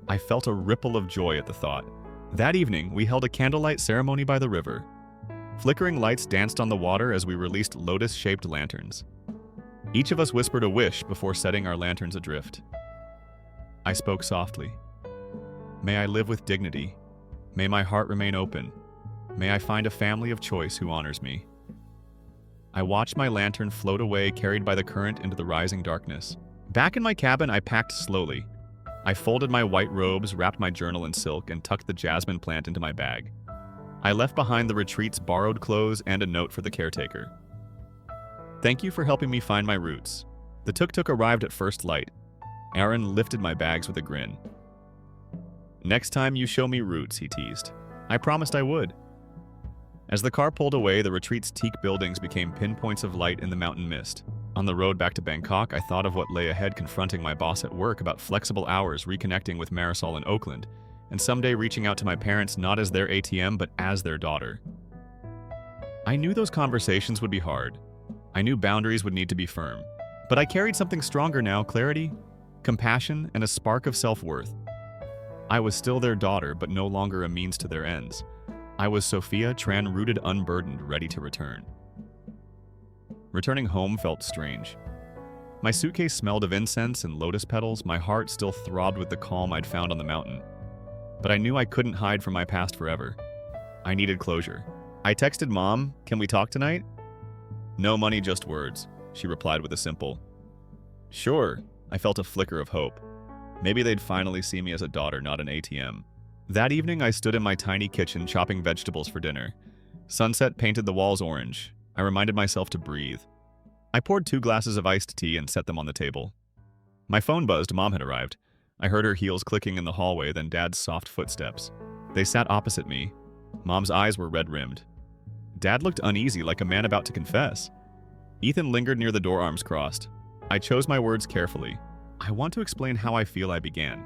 I felt a ripple of joy at the thought. That evening, we held a candlelight ceremony by the river. Flickering lights danced on the water as we released lotus-shaped lanterns. Each of us whispered a wish before setting our lanterns adrift. I spoke softly. "May I live with dignity. May my heart remain open. May I find a family of choice who honors me." I watched my lantern float away, carried by the current into the rising darkness. Back in my cabin, I packed slowly. I folded my white robes, wrapped my journal in silk, and tucked the jasmine plant into my bag. I left behind the retreat's borrowed clothes and a note for the caretaker. "Thank you for helping me find my roots." The tuk-tuk arrived at first light. Aaron lifted my bags with a grin. "Next time you show me roots," he teased. I promised I would. As the car pulled away, the retreat's teak buildings became pinpoints of light in the mountain mist. On the road back to Bangkok, I thought of what lay ahead, confronting my boss at work about flexible hours, reconnecting with Marisol in Oakland, and someday reaching out to my parents not as their ATM but as their daughter. I knew those conversations would be hard. I knew boundaries would need to be firm. But I carried something stronger now: clarity, compassion, and a spark of self-worth. I was still their daughter, but no longer a means to their ends. I was Sophia, Tran-rooted, unburdened, ready to return. Returning home felt strange. My suitcase smelled of incense and lotus petals. My heart still throbbed with the calm I'd found on the mountain. But I knew I couldn't hide from my past forever. I needed closure. I texted Mom, "Can we talk tonight?" "No money, just words," she replied with a simple, "Sure." I felt a flicker of hope. Maybe they'd finally see me as a daughter, not an ATM. That evening, I stood in my tiny kitchen chopping vegetables for dinner. Sunset painted the walls orange. I reminded myself to breathe. I poured 2 glasses of iced tea and set them on the table. My phone buzzed. Mom had arrived. I heard her heels clicking in the hallway, then Dad's soft footsteps. They sat opposite me. Mom's eyes were red-rimmed. Dad looked uneasy, like a man about to confess. Ethan lingered near the door, arms crossed. I chose my words carefully. "I want to explain how I feel," I began.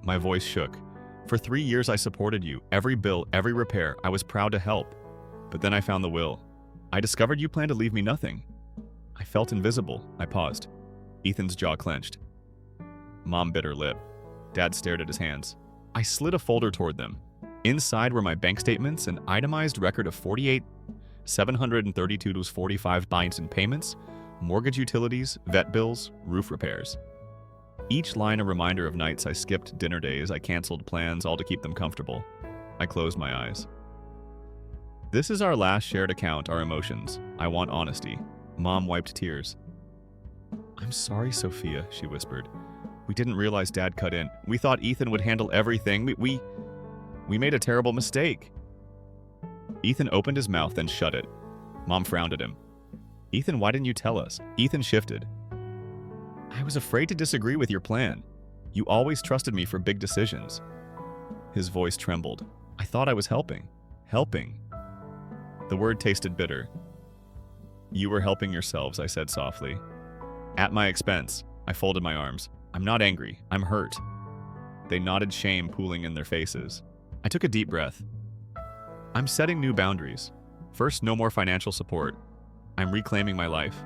My voice shook. "For 3 years I supported you. Every bill, every repair. I was proud to help. But then I found the will. I discovered you planned to leave me nothing. I felt invisible." I paused. Ethan's jaw clenched. Mom bit her lip. Dad stared at his hands. I slid a folder toward them. Inside were my bank statements, an itemized record of 48,732.45 binds in payments, mortgage, utilities, vet bills, roof repairs. Each line a reminder of nights I skipped, dinner days I canceled, plans, all to keep them comfortable. I closed my eyes. "This is our last shared account, our emotions. I want honesty." Mom wiped tears. "I'm sorry, Sophia," she whispered. "We didn't realize Dad cut in. We thought Ethan would handle everything. We made a terrible mistake." Ethan opened his mouth, then shut it. Mom frowned at him. "Ethan, why didn't you tell us?" Ethan shifted. "I was afraid to disagree with your plan. You always trusted me for big decisions." His voice trembled. "I thought I was helping." "Helping?" The word tasted bitter. "You were helping yourselves," I said softly. "At my expense." I folded my arms. "I'm not angry. I'm hurt." They nodded, shame pooling in their faces. I took a deep breath. "I'm setting new boundaries. First, no more financial support. I'm reclaiming my life."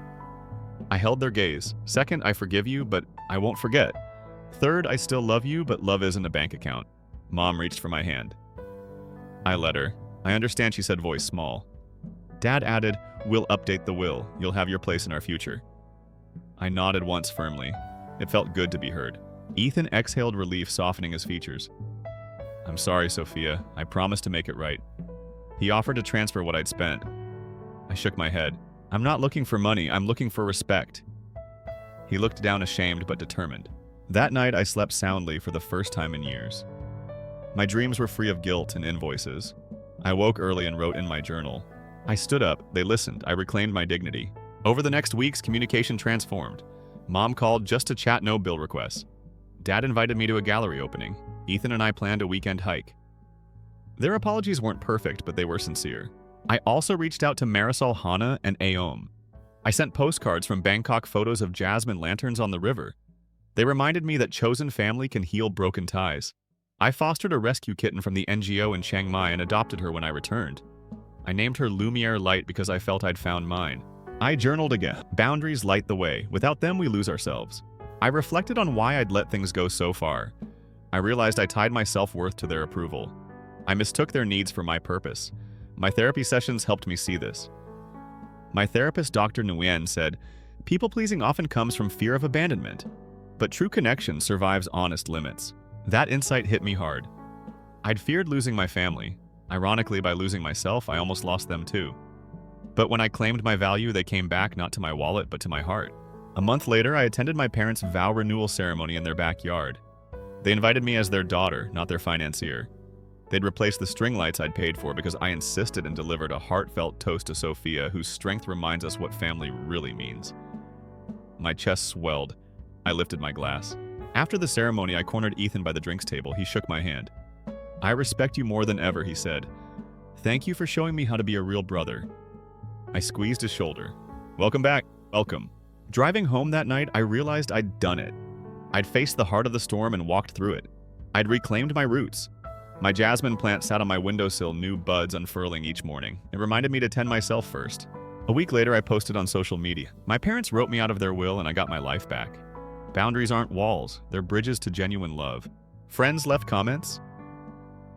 I held their gaze. "Second, I forgive you, but I won't forget. Third, I still love you, but love isn't a bank account." Mom reached for my hand. I let her. "I understand," she said, voice small. Dad added, "We'll update the will. You'll have your place in our future." I nodded once firmly. It felt good to be heard. Ethan exhaled relief, softening his features. "I'm sorry, Sophia. I promised to make it right." He offered to transfer what I'd spent. I shook my head. "I'm not looking for money. I'm looking for respect." He looked down, ashamed but determined. That night, I slept soundly for the first time in years. My dreams were free of guilt and invoices. I woke early and wrote in my journal. I stood up. They listened. I reclaimed my dignity. Over the next weeks, communication transformed. Mom called just to chat, no bill requests. Dad invited me to a gallery opening. Ethan and I planned a weekend hike. Their apologies weren't perfect, but they were sincere. I also reached out to Marisol Hana and Aom. I sent postcards from Bangkok, photos of jasmine lanterns on the river. They reminded me that chosen family can heal broken ties. I fostered a rescue kitten from the NGO in Chiang Mai and adopted her when I returned. I named her Lumiere Light because I felt I'd found mine. I journaled again. Boundaries light the way. Without them, we lose ourselves. I reflected on why I'd let things go so far. I realized I tied my self-worth to their approval. I mistook their needs for my purpose. My therapy sessions helped me see this. My therapist, Dr. Nguyen, said, "People-pleasing often comes from fear of abandonment, but true connection survives honest limits." That insight hit me hard. I'd feared losing my family. Ironically, by losing myself, I almost lost them too. But when I claimed my value, they came back not to my wallet, but to my heart. A month later, I attended my parents' vow renewal ceremony in their backyard. They invited me as their daughter, not their financier. They'd replaced the string lights I'd paid for because I insisted and delivered a heartfelt toast to Sophia, whose strength reminds us what family really means. My chest swelled. I lifted my glass. After the ceremony, I cornered Ethan by the drinks table. He shook my hand. "I respect you more than ever," he said. "Thank you for showing me how to be a real brother." I squeezed his shoulder. "Welcome back." "Welcome." Driving home that night, I realized I'd done it. I'd faced the heart of the storm and walked through it. I'd reclaimed my roots. My jasmine plant sat on my windowsill, new buds unfurling each morning. It reminded me to tend myself first. A week later, I posted on social media. My parents wrote me out of their will and I got my life back. Boundaries aren't walls, they're bridges to genuine love. Friends left comments.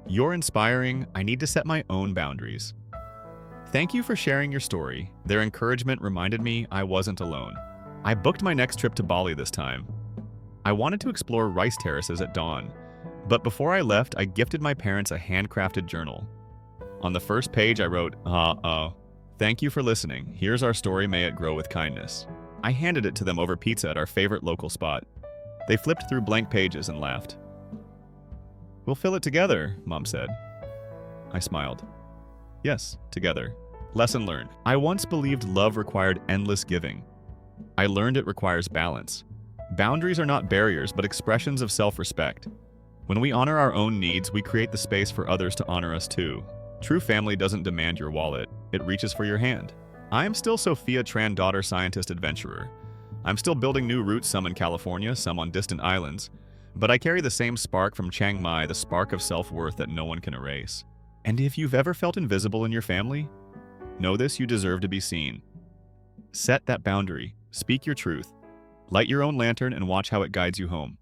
"You're inspiring. I need to set my own boundaries." Thank you for sharing your story. Their encouragement reminded me I wasn't alone. I booked my next trip to Bali this time. I wanted to explore rice terraces at dawn. But before I left, I gifted my parents a handcrafted journal. On the first page, I wrote, "Thank you for listening. Here's our story. May it grow with kindness." I handed it to them over pizza at our favorite local spot. They flipped through blank pages and laughed. "We'll fill it together," Mom said. I smiled. "Yes, together." Lesson learned. I once believed love required endless giving. I learned it requires balance. Boundaries are not barriers, but expressions of self-respect. When we honor our own needs, we create the space for others to honor us too. True family doesn't demand your wallet, it reaches for your hand. I am still Sophia Tran, daughter, scientist, adventurer. I'm still building new roots, some in California, some on distant islands. But I carry the same spark from Chiang Mai, the spark of self-worth that no one can erase. And if you've ever felt invisible in your family, know this: you deserve to be seen. Set that boundary, speak your truth, light your own lantern, and watch how it guides you home.